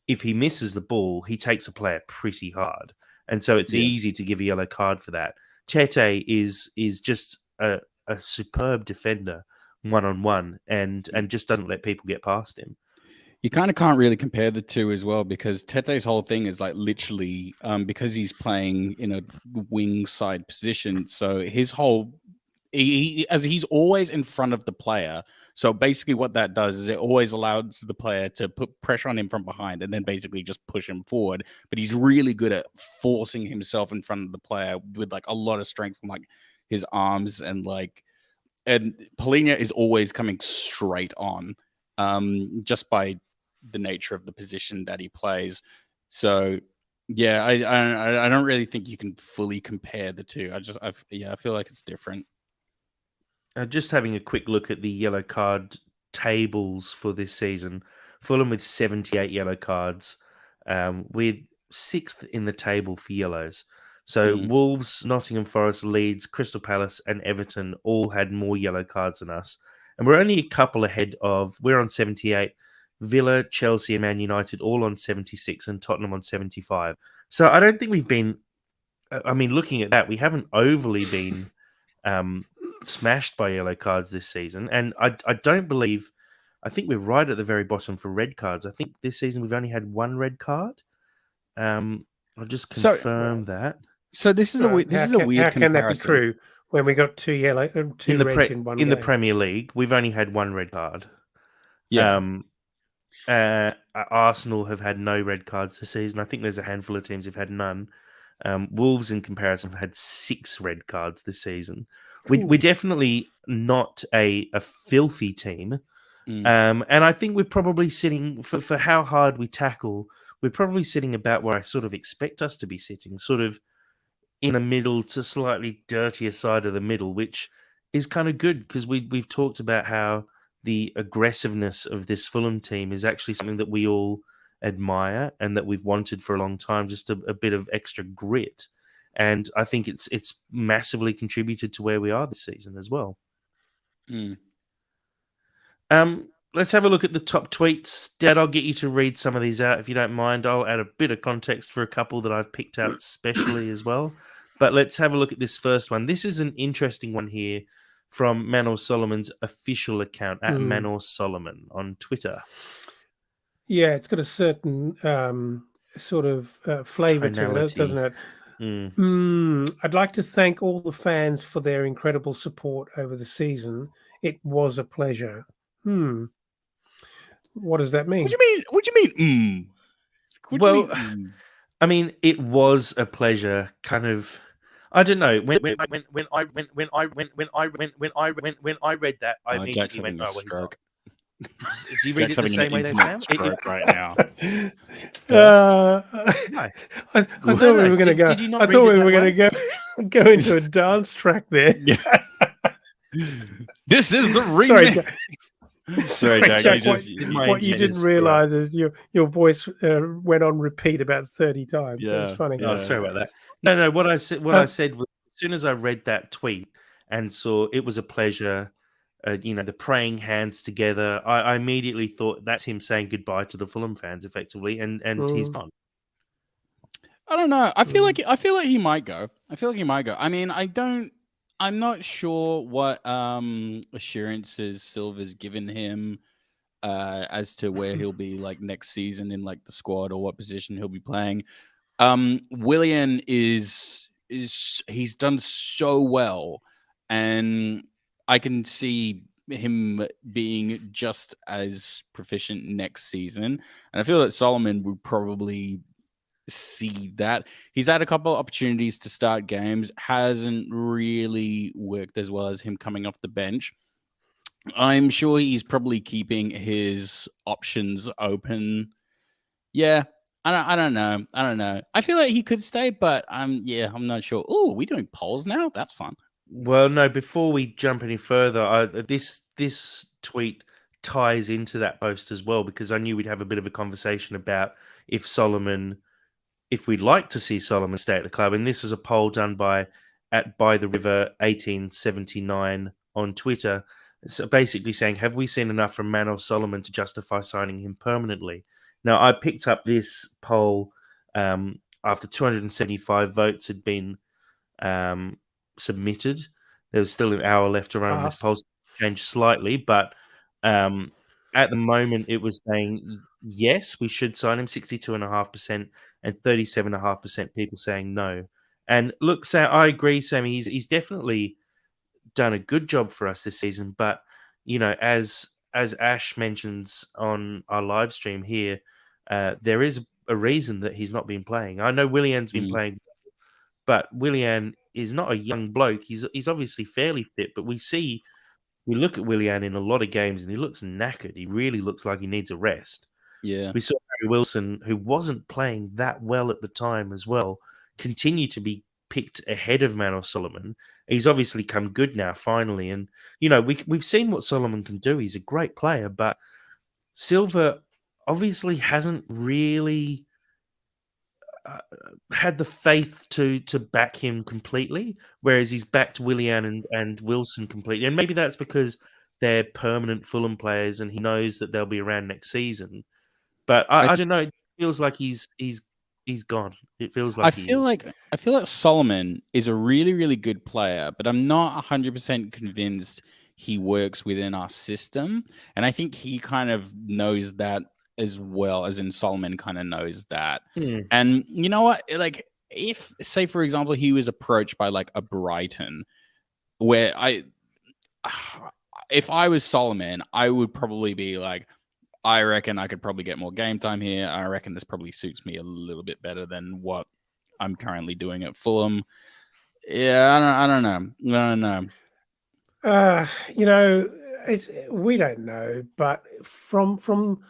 if he misses the ball, he takes a player pretty hard. And so it's easy to give a yellow card for that. Tete is just a superb defender one-on-one and just doesn't let people get past him. You kind of can't really compare the two as well because Tete's whole thing is like literally because he's playing in a wing side position. So his whole he's always in front of the player. So basically what that does is it always allows the player to put pressure on him from behind and then basically just push him forward. But he's really good at forcing himself in front of the player with like a lot of strength from like his arms and Polina is always coming straight on just by the nature of the position that he plays. So yeah, I don't really think you can fully compare the two. I feel like it's different. Just having a quick look at the yellow card tables for this season. Fulham with 78 yellow cards. We're 6th in the table for yellows. So Wolves, Nottingham Forest, Leeds, Crystal Palace and Everton all had more yellow cards than us. And we're only a couple ahead we're on 78. Villa, Chelsea and Man United all on 76 and Tottenham on 75. So I don't think we've been... looking at that, we haven't overly been... smashed by yellow cards this season, and I don't believe. I think we're right at the very bottom for red cards. I think this season we've only had 1 red card. I'll just confirm that. So this is a weird comparison. How can that be true when we got 2 yellow, 2 reds in one game? The Premier League, we've only had 1 red card. Yeah. Arsenal have had no red cards this season. I think there's a handful of teams who've had none. Wolves, in comparison, have had 6 red cards this season. We're definitely not a filthy team. And I think we're probably sitting, for how hard we tackle, we're probably sitting about where I sort of expect us to be sitting, sort of in the middle to slightly dirtier side of the middle, which is kind of good because we've talked about how the aggressiveness of this Fulham team is actually something that we all admire and that we've wanted for a long time, just a bit of extra grit. And I think it's massively contributed to where we are this season as well. Mm. Let's have a look at the top tweets. Dad, I'll get you to read some of these out if you don't mind. I'll add a bit of context for a couple that I've picked out specially as well. But let's have a look at this first one. This is an interesting one here from Manor Solomon's official account at Manor Solomon on Twitter. Yeah, it's got a certain sort of flavor to it, doesn't it? I'd like to thank all the fans for their incredible support over the season. It was a pleasure. What does that mean? What do you mean? What do you mean? What do you mean, I mean, it was a pleasure. Kind of, I don't know. When I read that, I immediately went, "Oh, well, he's not." Do you read it the same way, Sam? Right now. I thought we were going to go. Did you not I thought we were going to go into a dance track there. This is the remix. Sorry, Jack. What you didn't realize is your voice went on repeat about 30 times. Yeah, that's funny. Oh, sorry about that. No. What I said was, as soon as I read that tweet and saw it was a pleasure, the praying hands together, I immediately thought that's him saying goodbye to the Fulham fans, effectively, and he's gone. I don't know. I feel like he might go. I mean, I'm not sure what assurances Silver's given him as to where he'll be like next season in like the squad or what position he'll be playing. Willian is he's done so well, and I can see him being just as proficient next season. And I feel that Solomon would probably see that. He's had a couple of opportunities to start games, hasn't really worked as well as him coming off the bench. I'm sure he's probably keeping his options open. Yeah, I don't know. I feel like he could stay, but I'm not sure. Oh, are we doing polls now? That's fun. Well, no, before we jump any further, this tweet ties into that post as well, because I knew we'd have a bit of a conversation about if we'd like to see Solomon stay at the club. And this was a poll done by the River 1879 on Twitter. So basically saying, have we seen enough from Manor Solomon to justify signing him permanently? Now, I picked up this poll after 275 votes had been submitted. There was still an hour left to run on this poll. Changed slightly, but at the moment it was saying yes, we should sign him, 62.5%, and 37.5% people saying no. And look, Sam, I agree, Sammy. He's definitely done a good job for us this season. But as Ash mentions on our live stream here, there is a reason that he's not been playing. I know Willian's been playing, but Willian is not a young bloke. He's obviously fairly fit, but we look at Willian in a lot of games and he looks knackered. He really looks like he needs a rest. Yeah. We saw Harry Wilson, who wasn't playing that well at the time as well, continue to be picked ahead of Manor Solomon. He's obviously come good now, finally. And, we've seen what Solomon can do. He's a great player, but Silver obviously hasn't really had the faith to back him completely, whereas he's backed Willian and Wilson completely. And maybe that's because they're permanent Fulham players and he knows that they'll be around next season. But I don't know. It feels like he's gone. It feels like I feel like Solomon is a really, really good player, but I'm not 100% convinced he works within our system. And I think he kind of knows that as well, as in Solomon kind of knows that. And you know what? Like, if, say, for example, he was approached by like a Brighton, where if I was Solomon, I would probably be like, I reckon I could probably get more game time here. I reckon this probably suits me a little bit better than what I'm currently doing at Fulham. Yeah, I don't know. We don't know, but from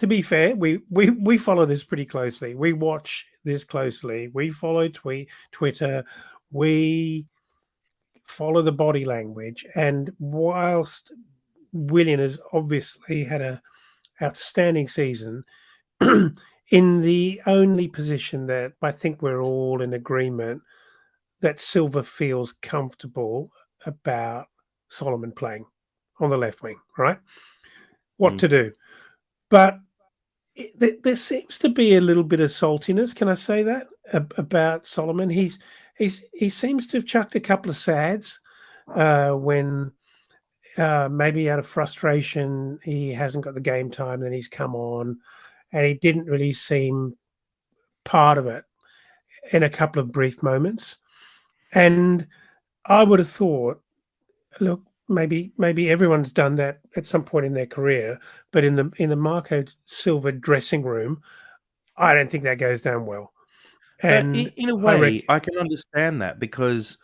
to be fair, we follow this pretty closely. We watch this closely. We follow Twitter. We follow the body language. And whilst Willian has obviously had a outstanding season, in the only position that I think we're all in agreement that Silva feels comfortable about Solomon playing on the left wing, right? What to do. But there seems to be a little bit of saltiness. Can I say that about Solomon? He seems to have chucked a couple of sads when maybe out of frustration he hasn't got the game time. Then he's come on, and he didn't really seem part of it in a couple of brief moments. And I would have thought, look, maybe everyone's done that at some point in their career, but in the Marco Silva dressing room, I don't think that goes down well. And in a way, I can understand that because,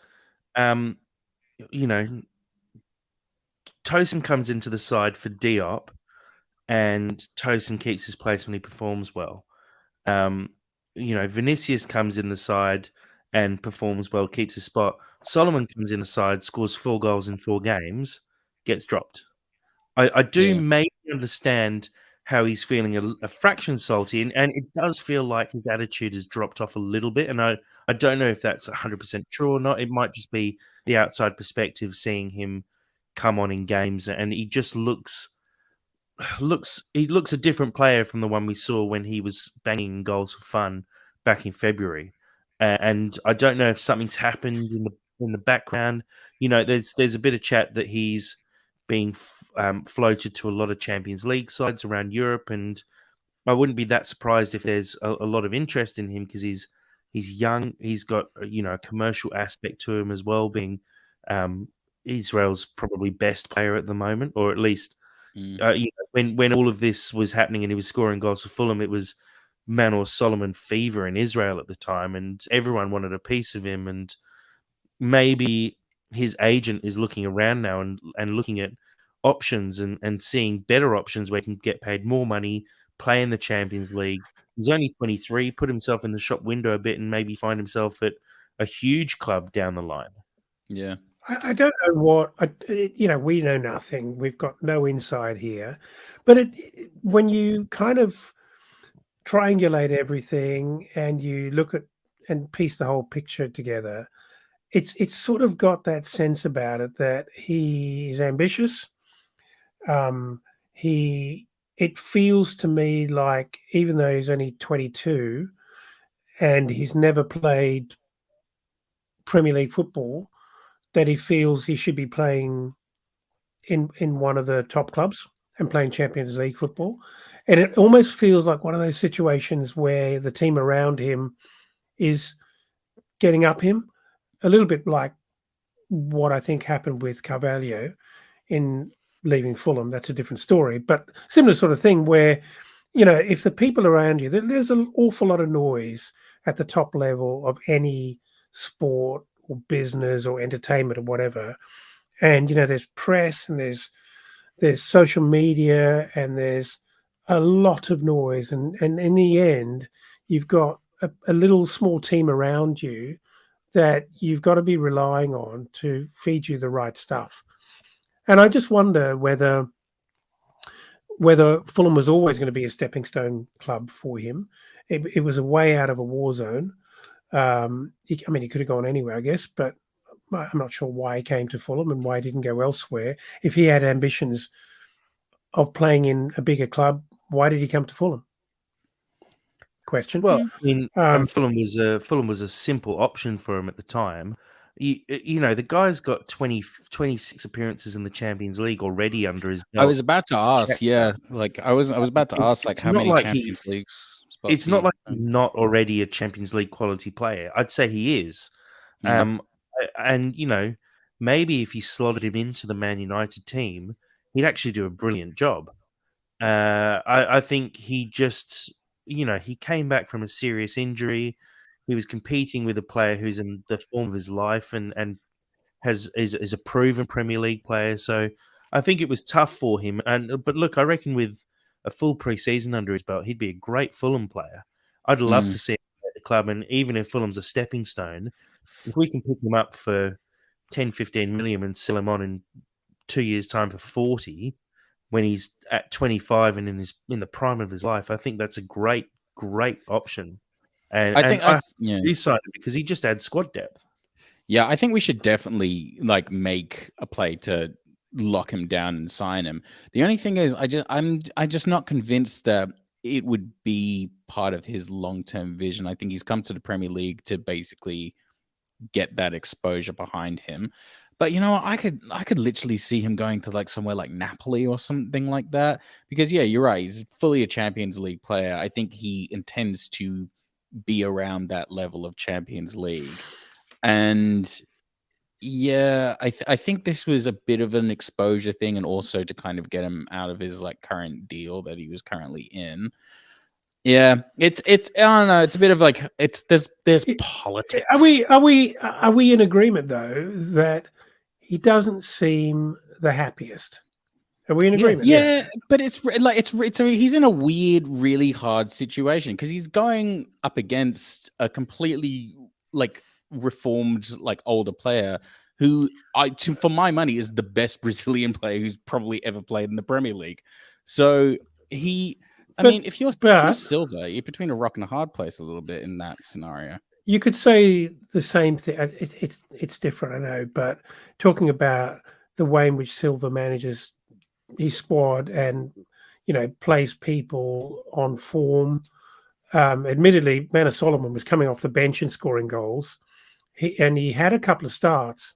Tosin comes into the side for Diop, and Tosin keeps his place when he performs well. Vinicius comes in the side and performs well, keeps his spot. Solomon comes in the side, scores 4 goals in 4 games, gets dropped. I do maybe understand how he's feeling a fraction salty, and it does feel like his attitude has dropped off a little bit. And I don't know if that's 100% true or not. It might just be the outside perspective seeing him come on in games, and he just looks a different player from the one we saw when he was banging goals for fun back in February. And I don't know if something's happened in the background. There's a bit of chat that he's being floated to a lot of Champions League sides around Europe, and I wouldn't be that surprised if there's a lot of interest in him because he's young. He's got a commercial aspect to him as well, being Israel's probably best player at the moment, or at least when all of this was happening and he was scoring goals for Fulham, it was Manor Solomon fever in Israel at the time, and everyone wanted a piece of him. And maybe his agent is looking around now and looking at options and seeing better options where he can get paid more money, play in the Champions League. He's only 23, put himself in the shop window a bit and maybe find himself at a huge club down the line. Yeah. I don't know what, we know nothing. We've got no insight here. But when you kind of triangulate everything and you look at and piece the whole picture together, it's sort of got that sense about it that he is ambitious. It feels to me like even though he's only 22 and he's never played Premier League football, that he feels he should be playing in one of the top clubs and playing Champions League football. And it almost feels like one of those situations where the team around him is getting up him, a little bit like what I think happened with Carvalho in leaving Fulham. That's a different story, but similar sort of thing where, if the people around you, there's an awful lot of noise at the top level of any sport or business or entertainment or whatever. And, there's press and there's social media and there's a lot of noise. And in the end, you've got a little small team around you that you've got to be relying on to feed you the right stuff. And I just wonder whether Fulham was always going to be a stepping stone club for him. It was a way out of a war zone. He could have gone anywhere, I guess, but I'm not sure why he came to Fulham and why he didn't go elsewhere. If he had ambitions of playing in a bigger club, why did he come to Fulham? Question. Well, Fulham was a simple option for him at the time. The guy's got 26 appearances in the Champions League already under his belt. I was about to ask, I was about to ask, how many Champions Leagues? It's not like he's not already a Champions League quality player. I'd say he is. And maybe if you slotted him into the Man United team, he'd actually do a brilliant job. I think he just, he came back from a serious injury. He was competing with a player who's in the form of his life and is a proven Premier League player. So I think it was tough for him. But look, I reckon with a full pre-season under his belt, he'd be a great Fulham player. I'd love to see him at the club, and even if Fulham's a stepping stone, if we can pick him up for 10, 15 million and sell him on in 2 years' time for 40, when he's at 25 and in the prime of his life, I think that's a great option. And I do sign it because he just adds squad depth. Yeah, I think we should definitely make a play to lock him down and sign him. The only thing is, I'm just not convinced that it would be part of his long-term vision. I think he's come to the Premier League to basically get that exposure behind him. But I could literally see him going to somewhere like Napoli or something like that. Because you're right, he's fully a Champions League player. I think he intends to be around that level of Champions League. And I think this was a bit of an exposure thing, and also to kind of get him out of his current deal that he was currently in. Yeah, it's I don't know. It's a bit of there's politics. Are we in agreement though that he doesn't seem the happiest? Are we in agreement? Yeah, but it's he's in a weird, really hard situation because he's going up against a completely reformed older player who for my money is the best Brazilian player who's probably ever played in the Premier League. So if you're Silva, you're between a rock and a hard place a little bit in that scenario. You could say the same thing. It's different, I know, but talking about the way in which Silva manages his squad and plays people on form. Admittedly, Manor Solomon was coming off the bench and scoring goals. He had a couple of starts,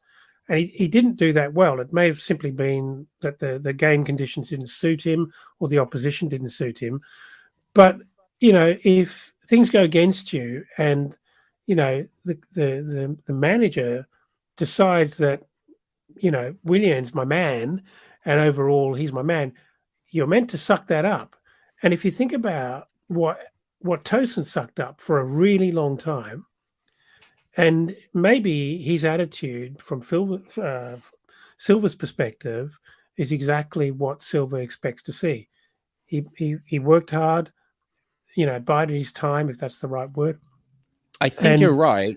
and he didn't do that well. It may have simply been that the game conditions didn't suit him or the opposition didn't suit him. But if things go against you and the manager decides that Willian's my man and overall he's my man, you're meant to suck that up. And if you think about what Tosin sucked up for a really long time, and maybe his attitude from Silva's perspective is exactly what Silva expects to see. He worked hard, bided his time, if that's the right word. I think you're right.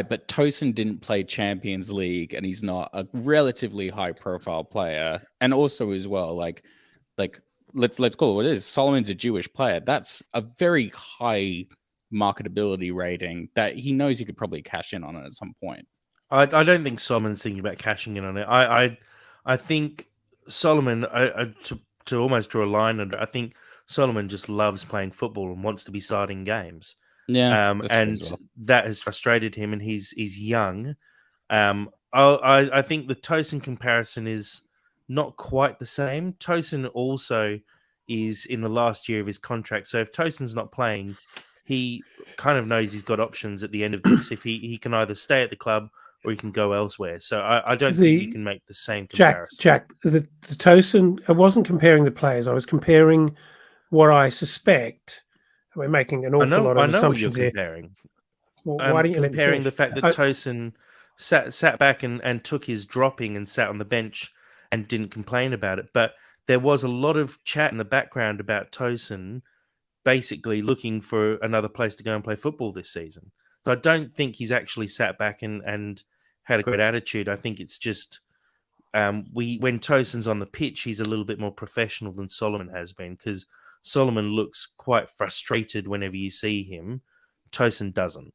But Tosin didn't play Champions League, and he's not a relatively high-profile player. And also, as well, let's call it what it is. Solomon's a Jewish player. That's a very high marketability rating that he knows he could probably cash in on it at some point. I don't think Solomon's thinking about cashing in on it. I think Solomon, to almost draw a line under, I think Solomon just loves playing football and wants to be starting games. Yeah, and that has frustrated him, and he's young. I think the Tosin comparison is not quite the same. Tosin also is in the last year of his contract, so if Tosin's not playing, he kind of knows he's got options at the end of this. If he can either stay at the club or he can go elsewhere. So I don't think you can make the same comparison. Jack, the Tosin, I wasn't comparing the players. I was comparing what I suspect. We're making an awful lot of assumptions here. What you're comparing. Well, why don't you comparing the fact that Tosin sat back and took his dropping and sat on the bench and didn't complain about it. But there was a lot of chat in the background about Tosin basically looking for another place to go and play football this season. So I don't think he's actually sat back and had a great attitude. I think it's just when Tosin's on the pitch, he's a little bit more professional than Solomon has been, because Solomon looks quite frustrated whenever you see him. Tosin doesn't.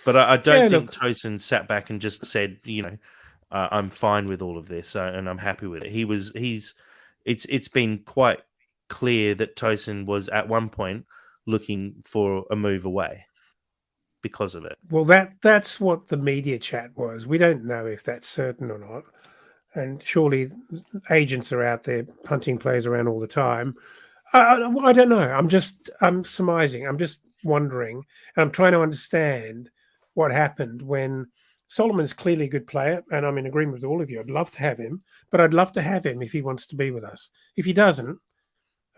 But I don't think Tosin sat back and just said, I'm fine with all of this and I'm happy with it. It's been quite clear that Tosin was at one point looking for a move away because of it. Well, that's what the media chat was. We don't know if that's certain or not. And surely agents are out there punting players around all the time. I don't know. I'm surmising. I'm just wondering. And I'm trying to understand what happened when Solomon's clearly a good player. And I'm in agreement with all of you. I'd love to have him. But I'd love to have him if he wants to be with us. If he doesn't,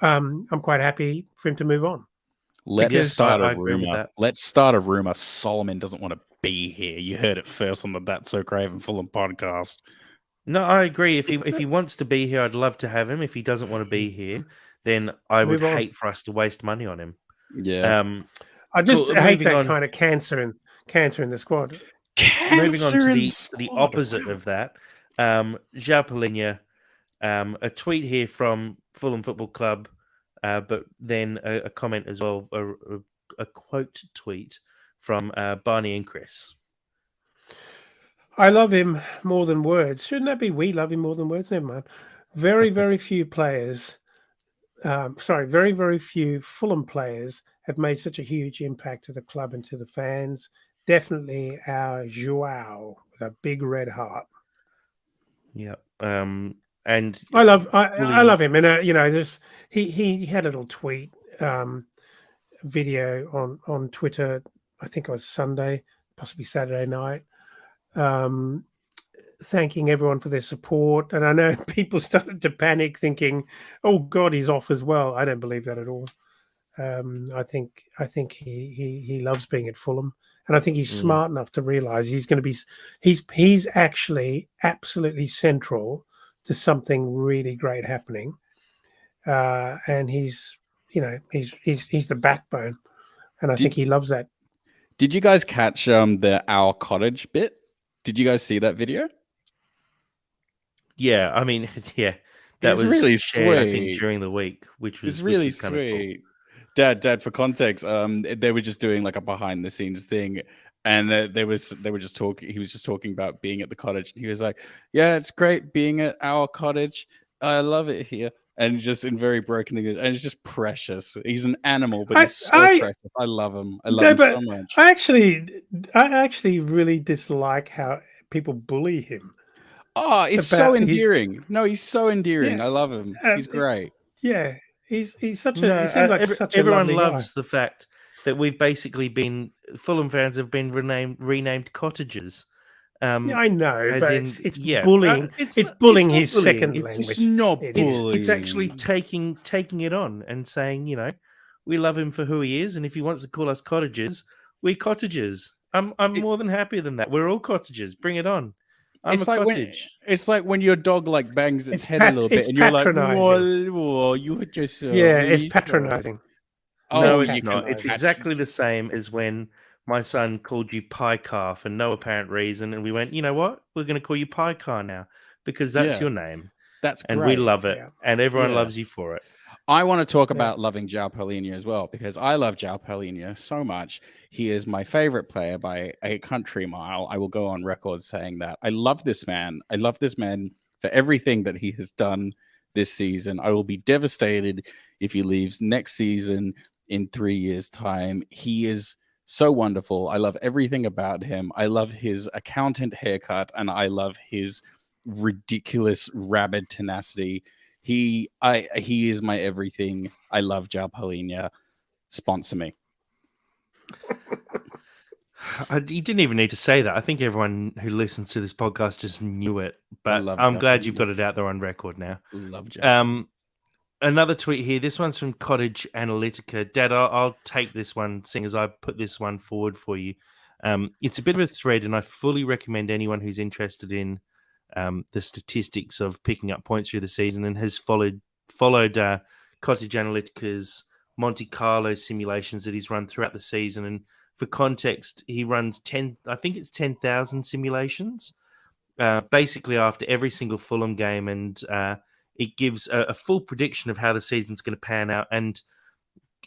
I'm quite happy for him to move on. Let's start a rumor. Let's start a rumor. Solomon doesn't want to be here. You heard it first on the That's So Craven Fulham podcast. No, I agree. If he wants to be here, I'd love to have him. If he doesn't want to be here, then I would Move on. hate for us to waste money on him. Yeah. I just cool. hate Moving that on. kind of cancer in the squad. Moving on Cancer to in the squad. opposite of that, João Palhinha, a tweet here from Fulham Football Club, but then a comment as well, a quote tweet from Barney and Chris. I love him more than words. Shouldn't that be we love him more than words? Never mind. Very, very few players, very, very few Fulham players have made such a huge impact to the club and to the fans. Definitely our Joao with a big red heart. Yeah. And I love fully, him. And there's he had a little tweet video on Twitter. I think it was Sunday, possibly Saturday night. Thanking everyone for their support, and I know people started to panic, thinking, "Oh God, he's off as well." I don't believe that at all. I think he loves being at Fulham, and I think he's smart enough to realise he's going to be. He's actually absolutely central to something really great happening, and he's the backbone, and I think he loves that. Did you guys catch the Our Cottage bit? Did you guys see that video? yeah. I mean, yeah. That It's was really shared, I think, sweet. during the week, which was really kind of cool. sweet. Dad, for context, they were just doing like a behind the scenes thing, and they were just talking. He was just talking about being at the cottage, and he was like, "Yeah, it's great being at our cottage. I love it here." And just in very broken English, and it's just precious. He's an animal, but he's so precious. I love him. I love him so much. I actually really dislike how people bully him. Oh, it's so endearing. No, he's so endearing. Yeah, I love him. He's great. Yeah, he's such a. He seems like such a everyone lovely loves guy. the fact that we've basically been Fulham fans have been renamed cottages. Yeah, I know, but it's bullying. It's it's bullying not his bullying. second It's language. not bullying. It's actually taking it on and saying, we love him for who he is, and if he wants to call us cottages, we're cottages. I'm more than happy than that. We're all cottages. Bring it on. I'm a cottage. It's like when your dog like bangs its head a little bit, and you're like, "Whoa, you just it's patronizing." No, it's not. It's exactly the same as when my son called you pie car for no apparent reason, and we went, you know what? We're going to call you pie car now because that's your name. That's and great. we love it, and everyone loves you for it. I want to talk about loving João Palhinha as well, because I love João Palhinha so much. He is my favorite player by a country mile. I will go on record saying that. I love this man. I love this man for everything that he has done this season. I will be devastated if he leaves next season in 3 years' time. He is so wonderful. I love everything about him. I love his accountant haircut, and I love his ridiculous rabid tenacity. He is my everything. I love João Palhinha. Sponsor me. You didn't even need to say that. I think everyone who listens to this podcast just knew it. But I'm glad you've got it out there on record now. Love João. Another tweet here. This one's from Cottage Analytica. Dad, I'll take this one, seeing as I put this one forward for you. It's a bit of a thread, and I fully recommend anyone who's interested in the statistics of picking up points through the season and has followed Cottage Analytica's Monte Carlo simulations that he's run throughout the season. And for context, he runs 10,000 simulations, basically after every single Fulham game, and it gives a full prediction of how the season's going to pan out. And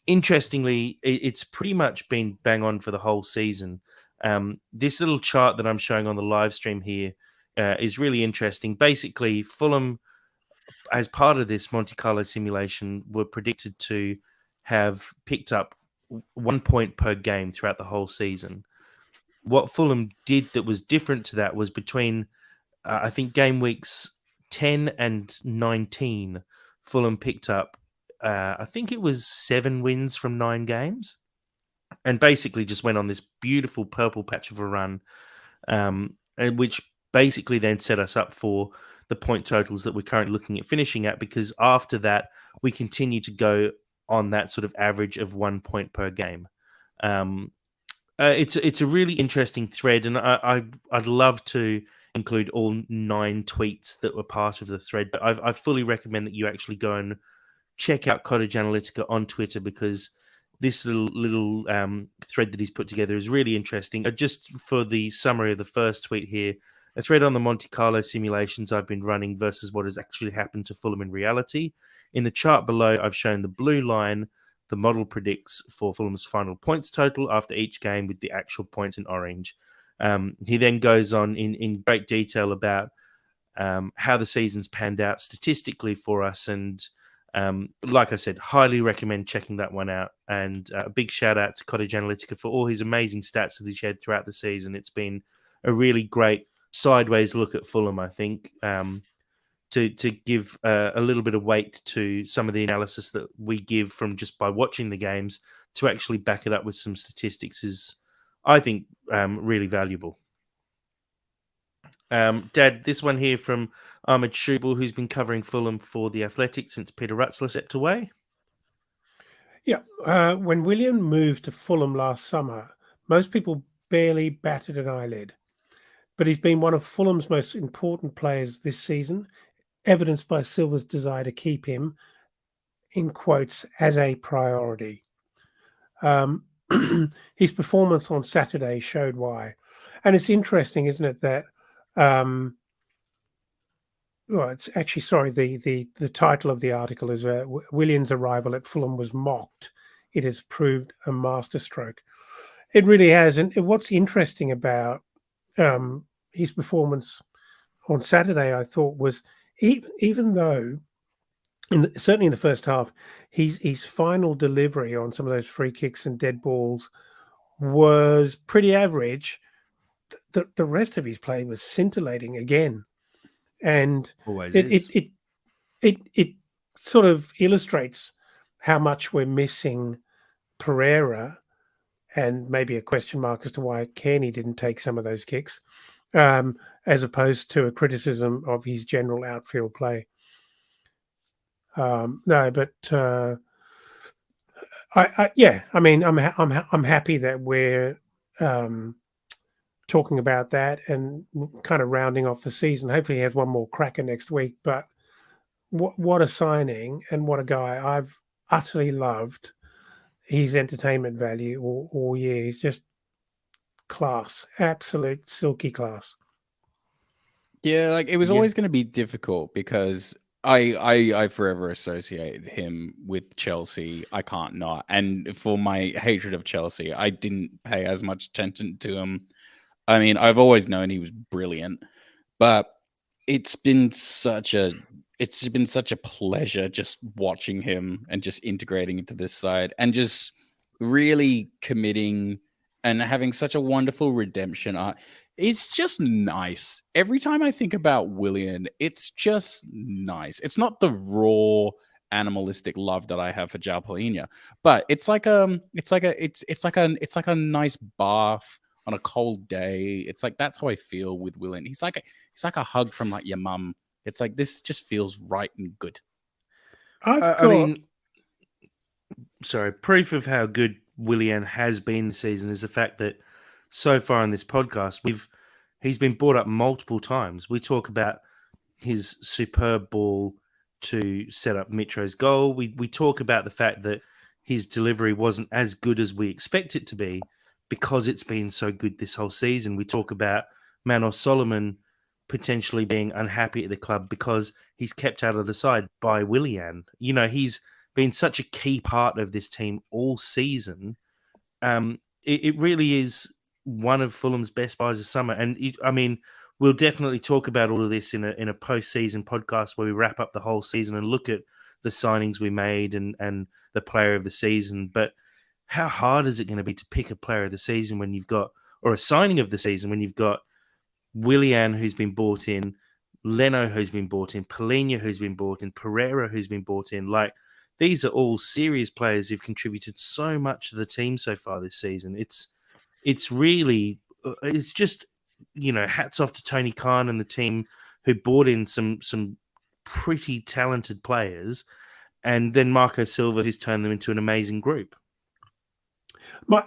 interestingly, it's pretty much been bang on for the whole season. This little chart that I'm showing on the live stream here is really interesting. Basically, Fulham, as part of this Monte Carlo simulation, were predicted to have picked up 1 point per game throughout the whole season. What Fulham did that was different to that was between, I think, game weeks 10 and 19, Fulham picked up, I think it was 7 wins from 9 games, and basically just went on this beautiful purple patch of a run, which basically then set us up for the point totals that we're currently looking at finishing at, because after that, we continue to go on that sort of average of 1 point per game. It's a really interesting thread, and I'd love to include all 9 tweets that were part of the thread. But I fully recommend that you actually go and check out Cottage Analytica on Twitter, because this little thread that he's put together is really interesting. Just for the summary of the first tweet here, a thread on the Monte Carlo simulations I've been running versus what has actually happened to Fulham in reality. In the chart below, I've shown the blue line the model predicts for Fulham's final points total after each game, with the actual points in orange. He then goes on in great detail about how the season's panned out statistically for us. And like I said, highly recommend checking that one out. And a big shout out to Cottage Analytica for all his amazing stats that he's shared throughout the season. It's been a really great sideways look at Fulham, I think, to give a little bit of weight to some of the analysis that we give from just by watching the games, to actually back it up with some statistics is, I think, really valuable. Dad, this one here from Ahmed Shubal, who's been covering Fulham for The Athletic since Peter Rutzler stepped away. Yeah, when Willian moved to Fulham last summer, most people barely batted an eyelid. But he's been one of Fulham's most important players this season, evidenced by Silva's desire to keep him, in quotes, as a priority. His performance on Saturday showed why. And it's interesting, isn't it, that well, it's actually, sorry, the title of the article is Willian's arrival at Fulham was mocked. It has proved a masterstroke. It really has. And what's interesting about his performance on Saturday, I thought, was even though, certainly in the first half, his final delivery on some of those free kicks and dead balls was pretty average, the rest of his play was scintillating again. And it sort of illustrates how much we're missing Pereira, and maybe a question mark as to why Kearney didn't take some of those kicks, as opposed to a criticism of his general outfield play. No, but I mean, I'm happy that we're talking about that and kind of rounding off the season. Hopefully, he has one more cracker next week. But what a signing, and what a guy! I've utterly loved his entertainment value all year. He's just class, absolute silky class. Yeah, like it was always going to be difficult because I forever associated him with Chelsea. I can't not. And for my hatred of Chelsea, I didn't pay as much attention to him. I mean, I've always known he was brilliant, but it's been such a pleasure just watching him and just integrating into this side and just really committing and having such a wonderful redemption arc. It's just nice. Every time I think about Willian, it's just nice. It's not the raw animalistic love that I have for Jalpolina, but it's like a nice bath on a cold day. It's like that's how I feel with Willian. He's like a hug from like your mum. It's like this just feels right and good. Proof of how good Willian has been this season is the fact that so far on this podcast, he's been brought up multiple times. We talk about his superb ball to set up Mitro's goal. We talk about the fact that his delivery wasn't as good as we expect it to be because it's been so good this whole season. We talk about Manos Solomon potentially being unhappy at the club because he's kept out of the side by Willian. You know, he's been such a key part of this team all season. It really is one of Fulham's best buys of summer. And I mean, we'll definitely talk about all of this in a post-season podcast where we wrap up the whole season and look at the signings we made and the player of the season. But how hard is it going to be to pick a player of the season when you've got, or a signing of the season when you've got Willian, who's been bought in, Leno, who's been bought in, Polina, who's been bought in, Pereira, who's been bought in. Like, these are all serious players who've contributed so much to the team so far this season. It's really, it's just, you know, hats off to Tony Khan and the team who bought in some pretty talented players, and then Marco Silva, who's turned them into an amazing group.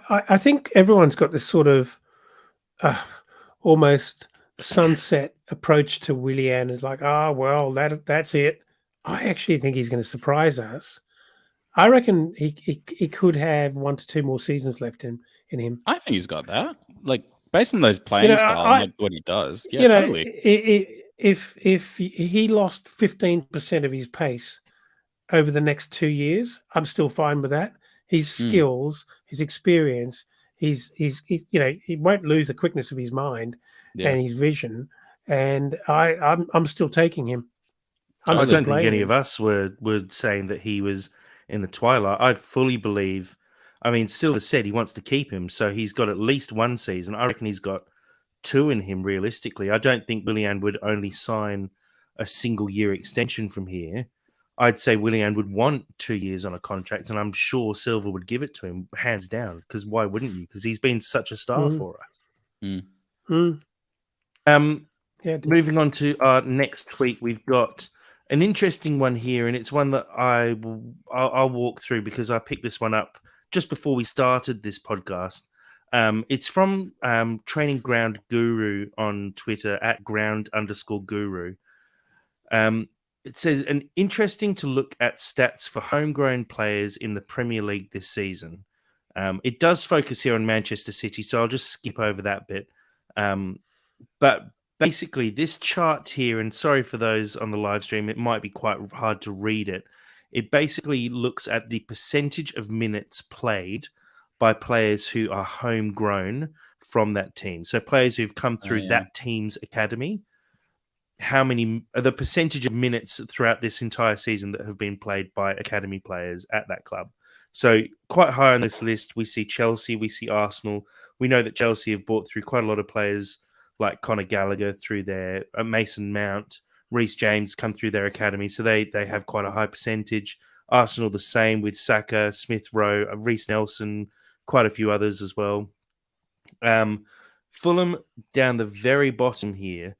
I think everyone's got this sort of almost sunset approach to Willian is like, well, that's it. I actually think he's going to surprise us. I reckon he could have 1 to 2 more seasons left in him. I think he's got that. Like based on those You playing know, style and like what he does. Yeah, totally. if he lost 15% of his pace over the next 2 years, I'm still fine with that. His skills, his experience, he's he won't lose the quickness of his mind and his vision. And I'm still taking him. I don't think any of us were saying that he was in the twilight. I fully believe. I mean, Silver said he wants to keep him, so he's got at least 1 season. I reckon he's got 2 in him realistically. I don't think Willian would only sign a single year extension from here. I'd say Willian would want 2 years on a contract, and I'm sure Silver would give it to him hands down. Because why wouldn't you? Because he's been such a star for us. Moving on to our next tweet, we've got an interesting one here, and it's one that I'll walk through because I picked this one up just before we started this podcast. It's from Training Ground Guru on Twitter at @ground_guru. It says, an interesting to look at stats for homegrown players in the Premier League this season. It does focus here on Manchester City, so I'll just skip over that bit. But basically, this chart here, and sorry for those on the live stream, it might be quite hard to read it. It basically looks at the percentage of minutes played by players who are homegrown from that team. So players who've come through that team's academy. The percentage of minutes throughout this entire season that have been played by academy players at that club. So quite high on this list, we see Chelsea, we see Arsenal. We know that Chelsea have brought through quite a lot of players like Conor Gallagher through their Mason Mount, Reece James come through their academy. So they have quite a high percentage. Arsenal the same with Saka, Smith Rowe, Reece Nelson, quite a few others as well. Fulham down the very bottom here,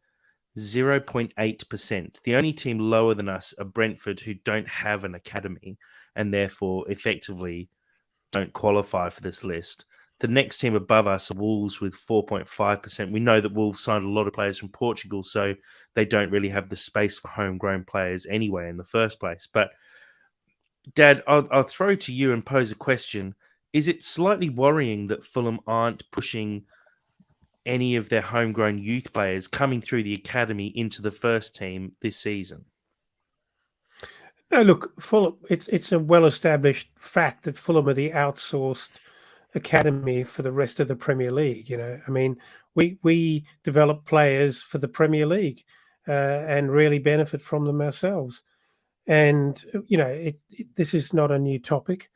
0.8%. The only team lower than us are Brentford, who don't have an academy and therefore effectively don't qualify for this list. The next team above us are Wolves with 4.5%. We know that Wolves signed a lot of players from Portugal, so they don't really have the space for homegrown players anyway in the first place. But Dad, I'll throw to you and pose a question. Is it slightly worrying that Fulham aren't pushing any of their homegrown youth players coming through the academy into the first team this season? No, look, Fulham. It's a well-established fact that Fulham are the outsourced academy for the rest of the Premier League. I mean, we develop players for the Premier League and really benefit from them ourselves. And this is not a new topic.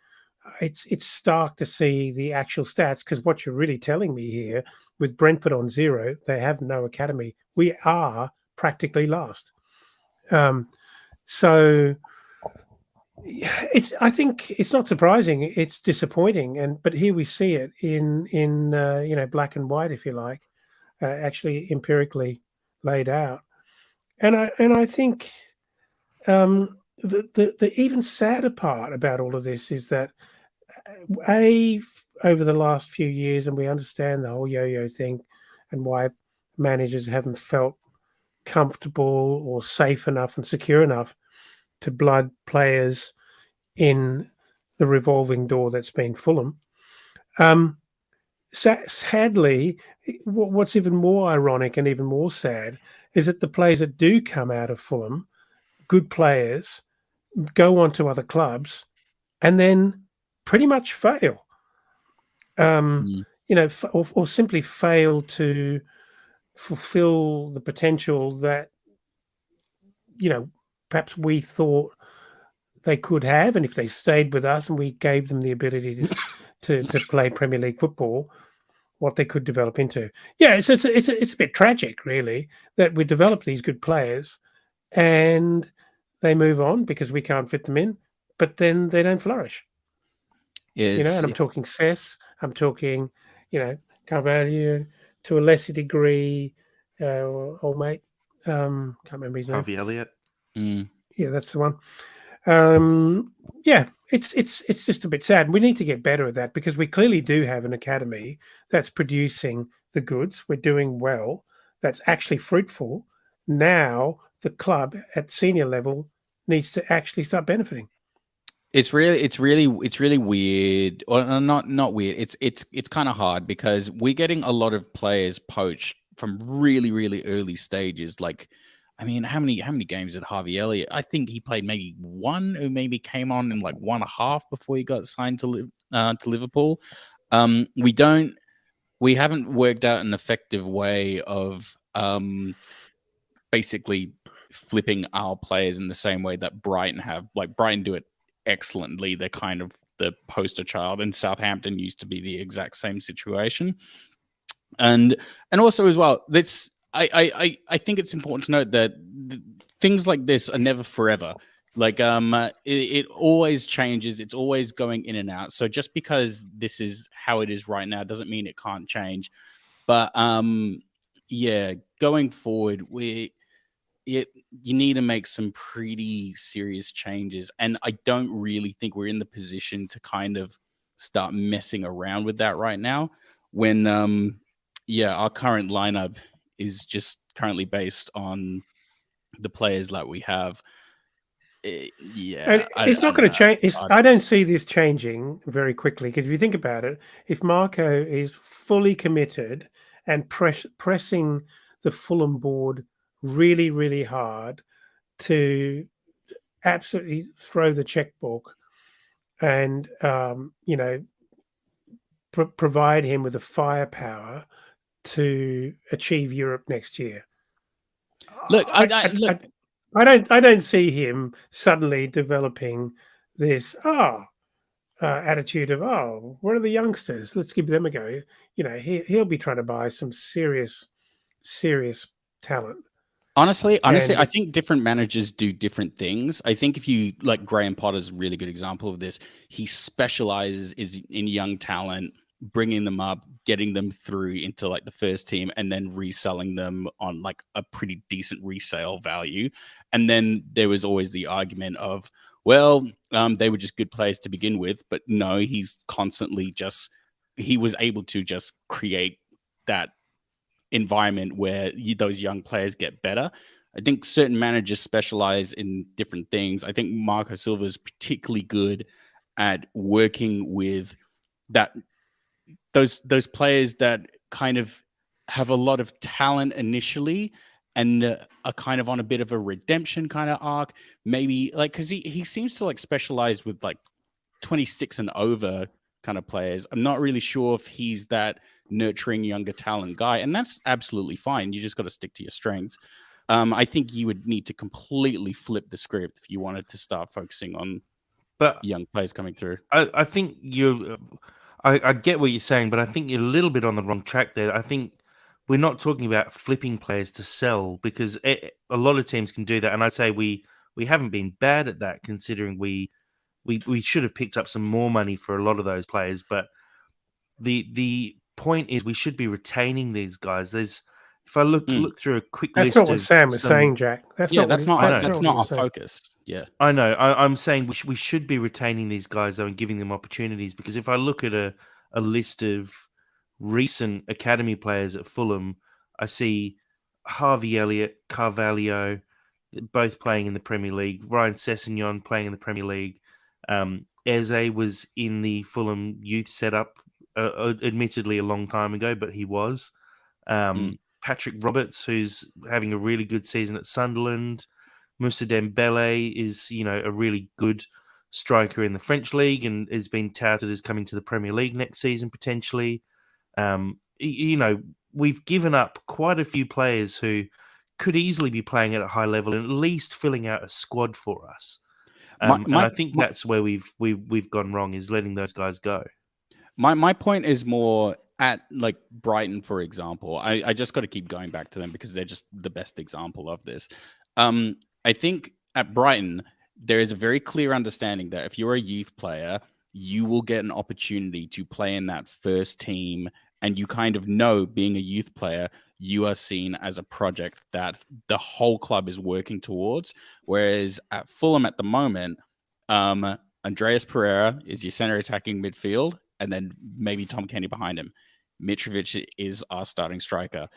It's stark to see the actual stats, because what you're really telling me here, with Brentford on 0, they have no academy. We are practically last. So I think it's not surprising. It's disappointing, but here we see it in black and white, if you like, actually empirically laid out. And I think the even sadder part about all of this is that over the last few years, and we understand the whole yo-yo thing and why managers haven't felt comfortable or safe enough and secure enough to blood players in the revolving door that's been Fulham. Sadly, what's even more ironic and even more sad is that the players that do come out of Fulham, good players, go on to other clubs and then pretty much fail. Or simply fail to fulfill the potential that perhaps we thought they could have, and if they stayed with us and we gave them the ability to play Premier League football, what they could develop into. Yeah, it's a bit tragic, really, that we develop these good players and they move on because we can't fit them in, but then they don't flourish. And I'm talking Cess, I'm talking, Carvalho, to a lesser degree, old mate, can't remember his name. Harvey Elliott. Yeah, that's the one. It's just a bit sad. We need to get better at that, because we clearly do have an academy that's producing the goods. We're doing well. that's actually fruitful, now the club at senior level needs to actually start benefiting. It's really weird, or not weird. It's kind of hard because we're getting a lot of players poached from really early stages. Like, I mean, how many games did Harvey Elliott? I think he played maybe one, or maybe came on in like 1.5 before he got signed to Liverpool. We haven't worked out an effective way of basically flipping our players in the same way that Brighton have. Like, Brighton do it excellently. They're kind of the poster child, and Southampton used to be the exact same situation. And also as well, this I think it's important to note that things like this are never forever. Like it always changes. It's always going in and out. So just because this is how it is right now doesn't mean it can't change. But yeah, going forward, you need to make some pretty serious changes, and I don't really think we're in the position to kind of start messing around with that right now. When our current lineup is just currently based on the players that we have. And I it's not don't going know. to change. I don't see this changing very quickly, because if you think about it, if Marco is fully committed and pressing the Fulham board really hard to absolutely throw the checkbook and provide him with the firepower to achieve Europe next year. Look, I don't see him suddenly developing this attitude of, what are the youngsters? Let's give them a go. He'll be trying to buy some serious talent. Honestly, I think different managers do different things. I think if you like, Graham Potter's a really good example of this. He specializes in young talent, bringing them up, getting them through into like the first team, and then reselling them on like a pretty decent resale value. And then there was always the argument of, well, they were just good players to begin with. But no, he was able to just create that environment where those young players get better. I think certain managers specialize in different things. I think Marco Silva is particularly good at working with those players that kind of have a lot of talent initially and are kind of on a bit of a redemption kind of arc. Maybe like, because he seems to like specialize with like 26 and over kind of players. I'm not really sure if he's that nurturing younger talent guy, and that's absolutely fine. You just got to stick to your strengths. I think you would need to completely flip the script if you wanted to start focusing on young players coming through. I think I get what you're saying, but I think you're a little bit on the wrong track there. I think we're not talking about flipping players to sell, because a lot of teams can do that, and I'd say we haven't been bad at that, considering we should have picked up some more money for a lot of those players. But the point is, we should be retaining these guys. If I look through a quick list, that's not what Sam was saying, Jack. That's not our focus. Yeah, I know. I'm saying we should be retaining these guys though and giving them opportunities, because if I look at a list of recent academy players at Fulham, I see Harvey Elliott, Carvalho, both playing in the Premier League. Ryan Sessegnon playing in the Premier League. Eze was in the Fulham youth setup, admittedly a long time ago, but he was. Patrick Roberts, who's having a really good season at Sunderland. Moussa Dembele is, a really good striker in the French league and has been touted as coming to the Premier League next season potentially. We've given up quite a few players who could easily be playing at a high level and at least filling out a squad for us. And I think that's where we've gone wrong, is letting those guys go. My point is more at like Brighton, for example. I just got to keep going back to them because they're just the best example of this. I think at Brighton, there is a very clear understanding that if you're a youth player, you will get an opportunity to play in that first team. And you kind of know, being a youth player, you are seen as a project that the whole club is working towards. Whereas at Fulham at the moment, Andreas Pereira is your center attacking midfield, and then maybe Tom Kenny behind him. Mitrovic is our starting striker.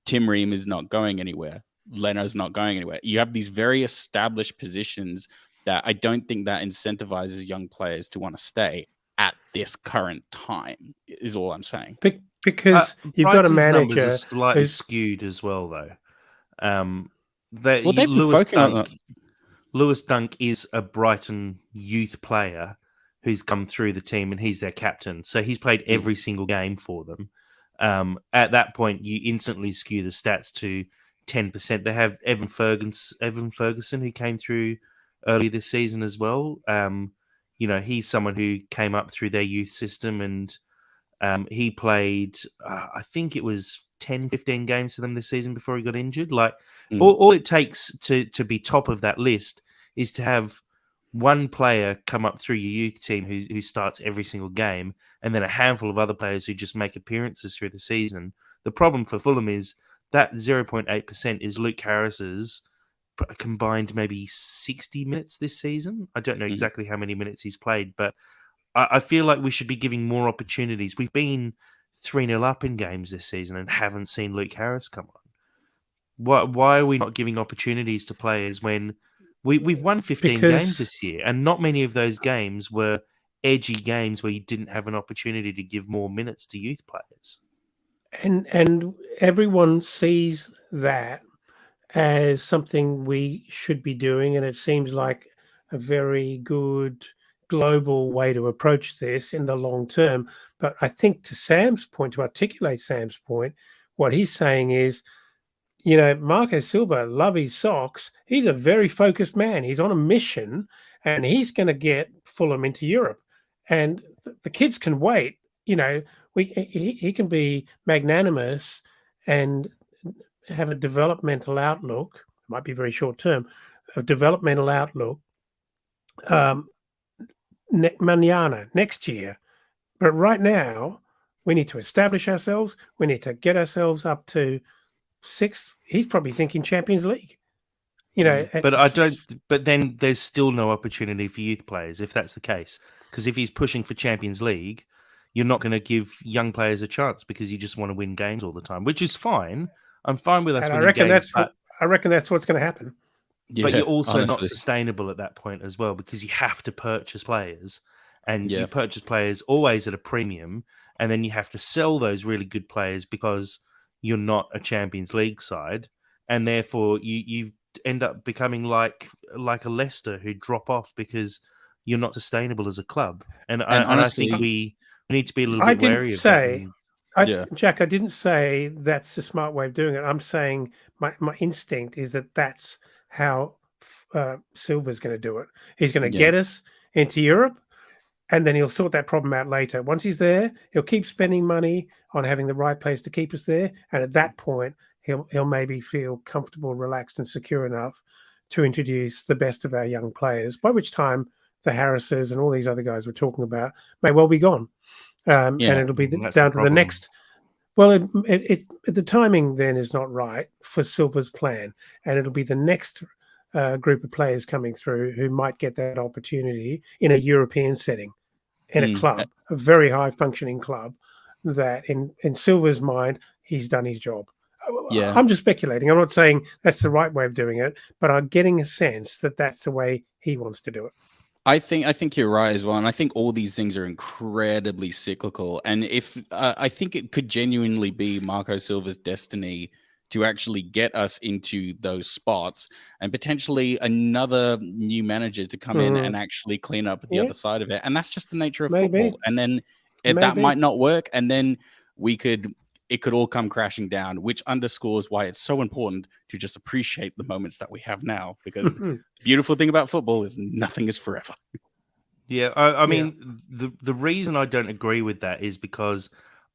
Tim Ream is not going anywhere. Leno's not going anywhere. You have these very established positions that I don't think that incentivizes young players to want to stay at this current time, is all I'm saying. Because you've got a Brighton's numbers are manager slightly who's skewed as well, though. Well, they've been focusing on that. Lewis Dunk is a Brighton youth player who's come through the team, and he's their captain. So he's played every single game for them. At that point, you instantly skew the stats to 10%. They have Evan Ferguson, who came through early this season as well. He's someone who came up through their youth system, and he played, I think it was 10, 15 games for them this season before he got injured. Like, all it takes to be top of that list is to have one player come up through your youth team who starts every single game, and then a handful of other players who just make appearances through the season. The problem for Fulham is that 0.8% is Luke Harris's combined maybe 60 minutes this season. I don't know exactly how many minutes he's played, but I feel like we should be giving more opportunities. We've been 3-0 up in games this season and haven't seen Luke Harris come on. Why are we not giving opportunities to players when we've won 15 games this year, and not many of those games were edgy games where you didn't have an opportunity to give more minutes to youth players? And everyone sees that as something we should be doing, and it seems like a very good global way to approach this in the long term. But I think to Sam's point, to articulate Sam's point, what he's saying is, Marco Silva, love his socks. He's a very focused man. He's on a mission, and he's going to get Fulham into Europe. And the kids can wait. He can be magnanimous and have a developmental outlook. It might be very short term, a developmental outlook. Manana, next year. But right now, we need to establish ourselves. We need to get ourselves up to 6th. He's probably thinking Champions League. But then there's still no opportunity for youth players if that's the case. Because if he's pushing for Champions League, you're not going to give young players a chance because you just want to win games all the time, which is fine. I'm fine with us winning games. I reckon that's what's going to happen. Yeah, but you're also honestly not sustainable at that point as well, because you have to purchase players, and you purchase players always at a premium, and then you have to sell those really good players because you're not a Champions League side, and therefore you end up becoming like a Leicester who drop off because you're not sustainable as a club. And honestly, I think we need to be a little bit wary of that. Jack, I didn't say that's the smart way of doing it. I'm saying my instinct is that's how Silva's going to do it. He's going to get us into Europe, and then he'll sort that problem out later. Once he's there, he'll keep spending money on having the right players to keep us there, and at that point, he'll maybe feel comfortable, relaxed, and secure enough to introduce the best of our young players, by which time the Harrises and all these other guys we're talking about may well be gone. And it'll be down to the next. Well, the timing then is not right for Silva's plan, and it'll be the next group of players coming through who might get that opportunity in a European setting, in a club, a very high functioning club. That in Silva's mind, he's done his job. I'm just speculating. I'm not saying that's the right way of doing it, but I'm getting a sense that that's the way he wants to do it. I think you're right as well, and I think all these things are incredibly cyclical. And if I think it could genuinely be Marco Silva's destiny to actually get us into those spots, and potentially another new manager to come in and actually clean up the other side of it. And that's just the nature of football. And then that might not work, and then it could all come crashing down, which underscores why it's so important to just appreciate the moments that we have now, because the beautiful thing about football is nothing is forever. Yeah, I mean, the reason I don't agree with that is because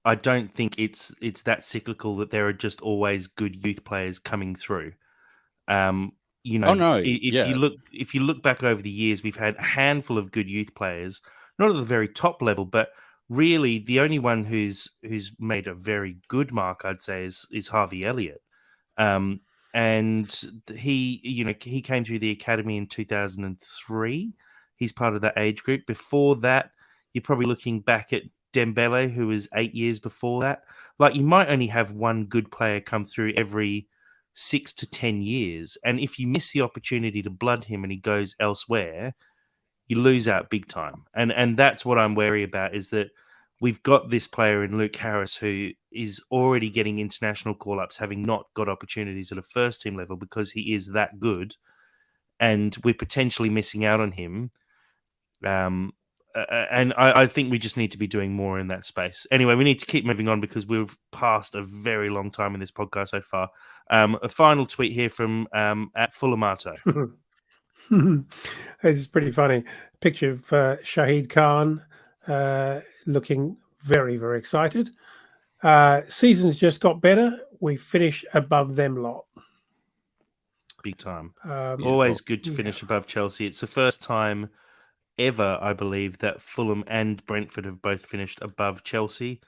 I don't think it's that cyclical that there are just always good youth players coming through. If you look back over the years, we've had a handful of good youth players, not at the very top level, but really, the only one who's made a very good mark, I'd say, is Harvey Elliott, and he came through the academy in 2003. He's part of that age group. Before that, you're probably looking back at Dembele, who was 8 years before that. Like, you might only have one good player come through every 6 to 10 years. And if you miss the opportunity to blood him and he goes elsewhere, you lose out big time. And that's what I'm wary about, is that we've got this player in Luke Harris who is already getting international call-ups, having not got opportunities at a first-team level because he is that good, and we're potentially missing out on him. And I think we just need to be doing more in that space. Anyway, we need to keep moving on because we've passed a very long time in this podcast so far. A final tweet here from at Fulhamato. This is pretty funny. Picture of Shahid Khan looking very, very excited. Season's just got better. We finish above them lot. Big time. Always good to finish above Chelsea. It's the first time ever, I believe, that Fulham and Brentford have both finished above Chelsea.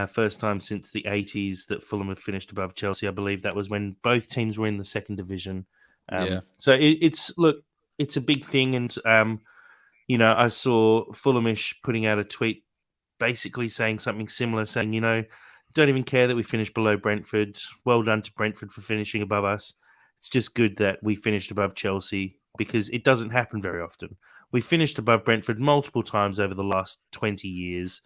First time since the 80s that Fulham have finished above Chelsea. I believe that was when both teams were in the second division. So it's a big thing. And, I saw Fulhamish putting out a tweet basically saying something similar, saying, don't even care that we finished below Brentford. Well done to Brentford for finishing above us. It's just good that we finished above Chelsea because it doesn't happen very often. We finished above Brentford multiple times over the last 20 years.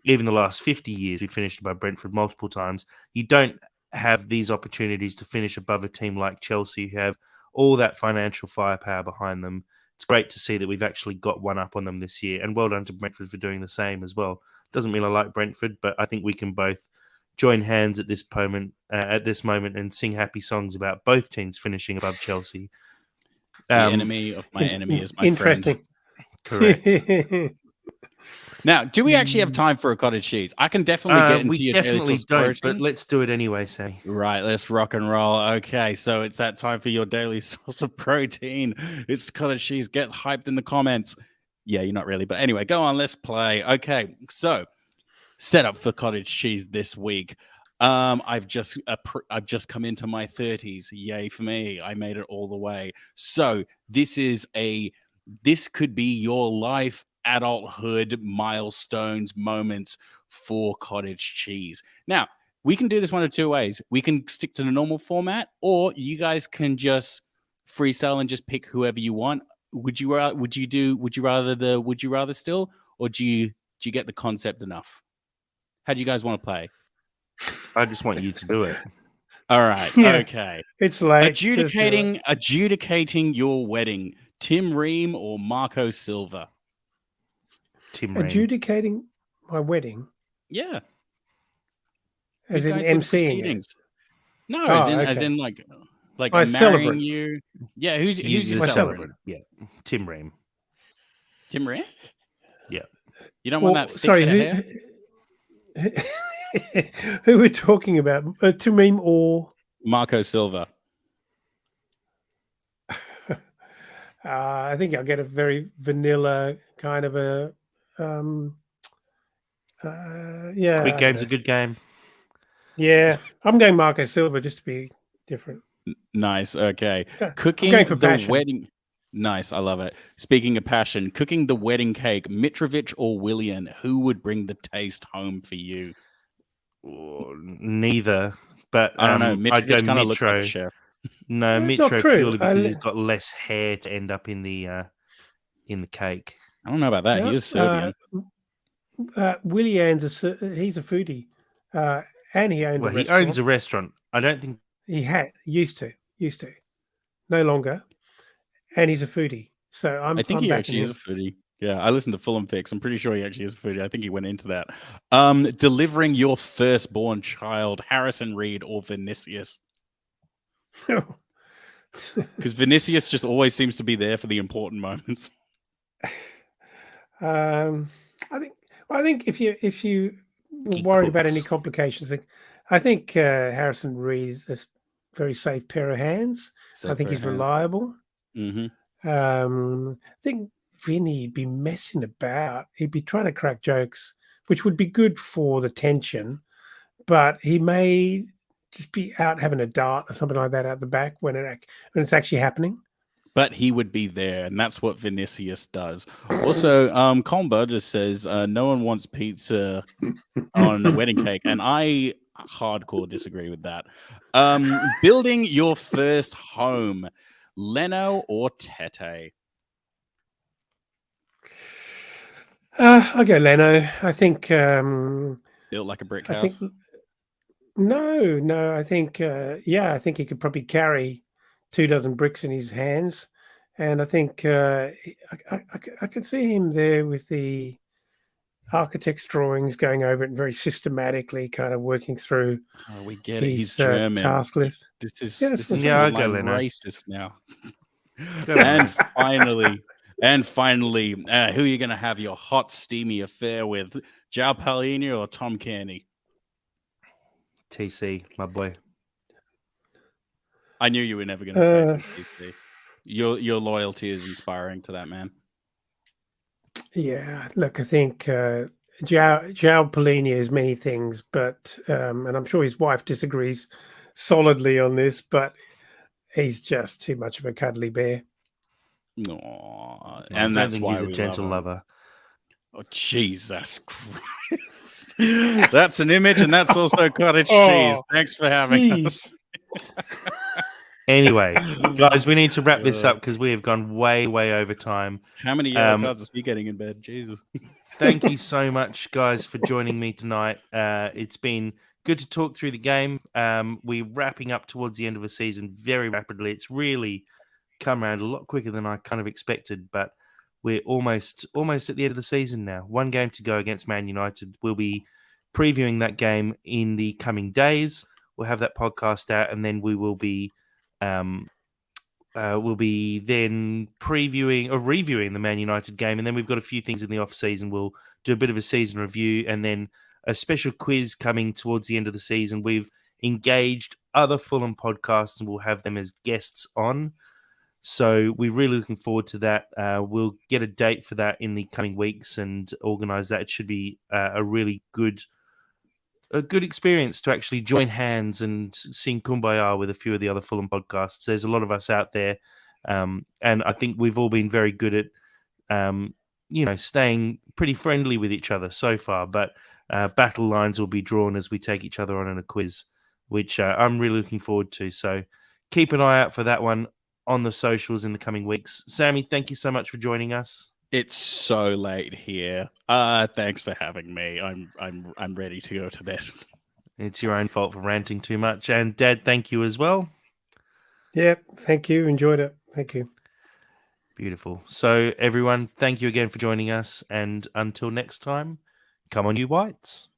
Even the last 50 years, we finished above Brentford multiple times. You don't have these opportunities to finish above a team like Chelsea who have all that financial firepower behind them. It's great to see that we've actually got one up on them this year, and well done to Brentford for doing the same as well. Doesn't mean I like Brentford, but I think we can both join hands at this moment and sing happy songs about both teams finishing above Chelsea. The enemy of my enemy is my friend. Correct. Now, do we actually have time for a cottage cheese? I can definitely get into your daily source of protein. But let's do it anyway, Sammy. Right, let's rock and roll. Okay, so it's that time for your daily source of protein. It's cottage cheese. Get hyped in the comments. Yeah, you're not really, but anyway, go on. Let's play. Okay, so set up for cottage cheese this week. I've just come into my 30s. Yay for me! I made it all the way. So this could be your life adulthood milestones moments for cottage cheese. Now, we can do this one of two ways. We can stick to the normal format, or you guys can just freestyle and just pick whoever you want. Would you rather still, or do you get the concept enough? How do you guys want to play? I just want you to do it. All right. Yeah. Okay. It's late. Adjudicating your wedding. Tim Ream or Marco Silva? Tim Ream. Adjudicating my wedding? Yeah. As in emceeing it? No, as in like my marrying celebrant. you. Yeah, who's your celebrant? Yeah, Tim Ream. Tim Ream? Yeah. You don't want that thick head of hair? Who we're talking about? Tim Ream or Marco Silva? I think I'll get a very vanilla kind of a Quick game's a good game. Yeah, I'm going Marco Silva just to be different. Nice. Okay. Cooking the passion. Wedding. Nice. I love it. Speaking of passion, cooking the wedding cake, Mitrovic or Willian, who would bring the taste home for you? Neither. But I don't know. Mitrovic kind of looks like a chef. No, Mitro purely because he's got less hair to end up in the cake. I don't know about that. He is Serbian. Willian's he's a foodie, and he owned a restaurant. He owns a restaurant. I don't think he used to, no longer, and he's a foodie. So I think he actually is a foodie. Yeah, I listened to Fulham Fix. I'm pretty sure he actually is a foodie. I think he went into that. Delivering your firstborn child, Harrison Reed or Vinicius? Because Vinicius just always seems to be there for the important moments. I think if you were worried about any complications, I think Harrison Reed is a very safe pair of hands. I think he's reliable. Mm-hmm. I think Vinny'd be messing about. He'd be trying to crack jokes, which would be good for the tension, but he may just be out having a dart or something like that out the back when it's actually happening. but he would be there, and that's what Vinicius does. Also, Colin Burgess says no one wants pizza on a wedding cake, and I hardcore disagree with that. Building your first home, Leno or Tete? I'll go Leno. I think. Built like a brick I house. think. No. I think. I think he could probably carry 24 bricks in his hands, and I think I can see him there with the architect's drawings, going over it very systematically, kind of working through. Oh, we get it. He's his German. task list. This is Yeah, this that's is Yeah, I'll borderline go Leno. racist now. Go Leno. And finally, who are you going to have your hot, steamy affair with? João Palhinha or Tom Kearney? TC, my boy. I knew you were never going to faith in TC. Your loyalty is inspiring to that man. Yeah, look, I think João Palhinha is many things, but and I'm sure his wife disagrees solidly on this, but he's just too much of a cuddly bear. Aww, I and don't that's think why he's a we gentle love him. lover. Oh, Jesus Christ. That's an image, and that's also cottage cheese. Oh, Thanks for having us. Anyway, guys, we need to wrap this up because we have gone way over time. How many yellow cards is he getting in bed? Jesus. Thank you so much, guys, for joining me tonight. It's been good to talk through the game. We're wrapping up towards the end of the season very rapidly. It's really come around a lot quicker than I kind of expected, but we're almost at the end of the season now. One game to go against Man United. We'll be previewing that game in the coming days. We'll have that podcast out, and then we will be we'll be then previewing or reviewing the Man United game, and then we've got a few things in the off season. We'll do a bit of a season review, and then a special quiz coming towards the end of the season. We've engaged other Fulham podcasts, and we'll have them as guests on. So we're really looking forward to that. We'll get a date for that in the coming weeks and organise that. It should be a really good experience to actually join hands and sing Kumbaya with a few of the other Fulham podcasts. There's a lot of us out there, and I think we've all been very good at, staying pretty friendly with each other so far. But battle lines will be drawn as we take each other on in a quiz, which I'm really looking forward to. So keep an eye out for that one on the socials in the coming weeks. Sammy, thank you so much for joining us. It's so late here. Thanks for having me. I'm ready to go to bed. It's your own fault for ranting too much. And Dad, thank you as well. Yeah, thank you. Enjoyed it. Thank you. Beautiful. So everyone, thank you again for joining us. And until next time, come on, you Whites.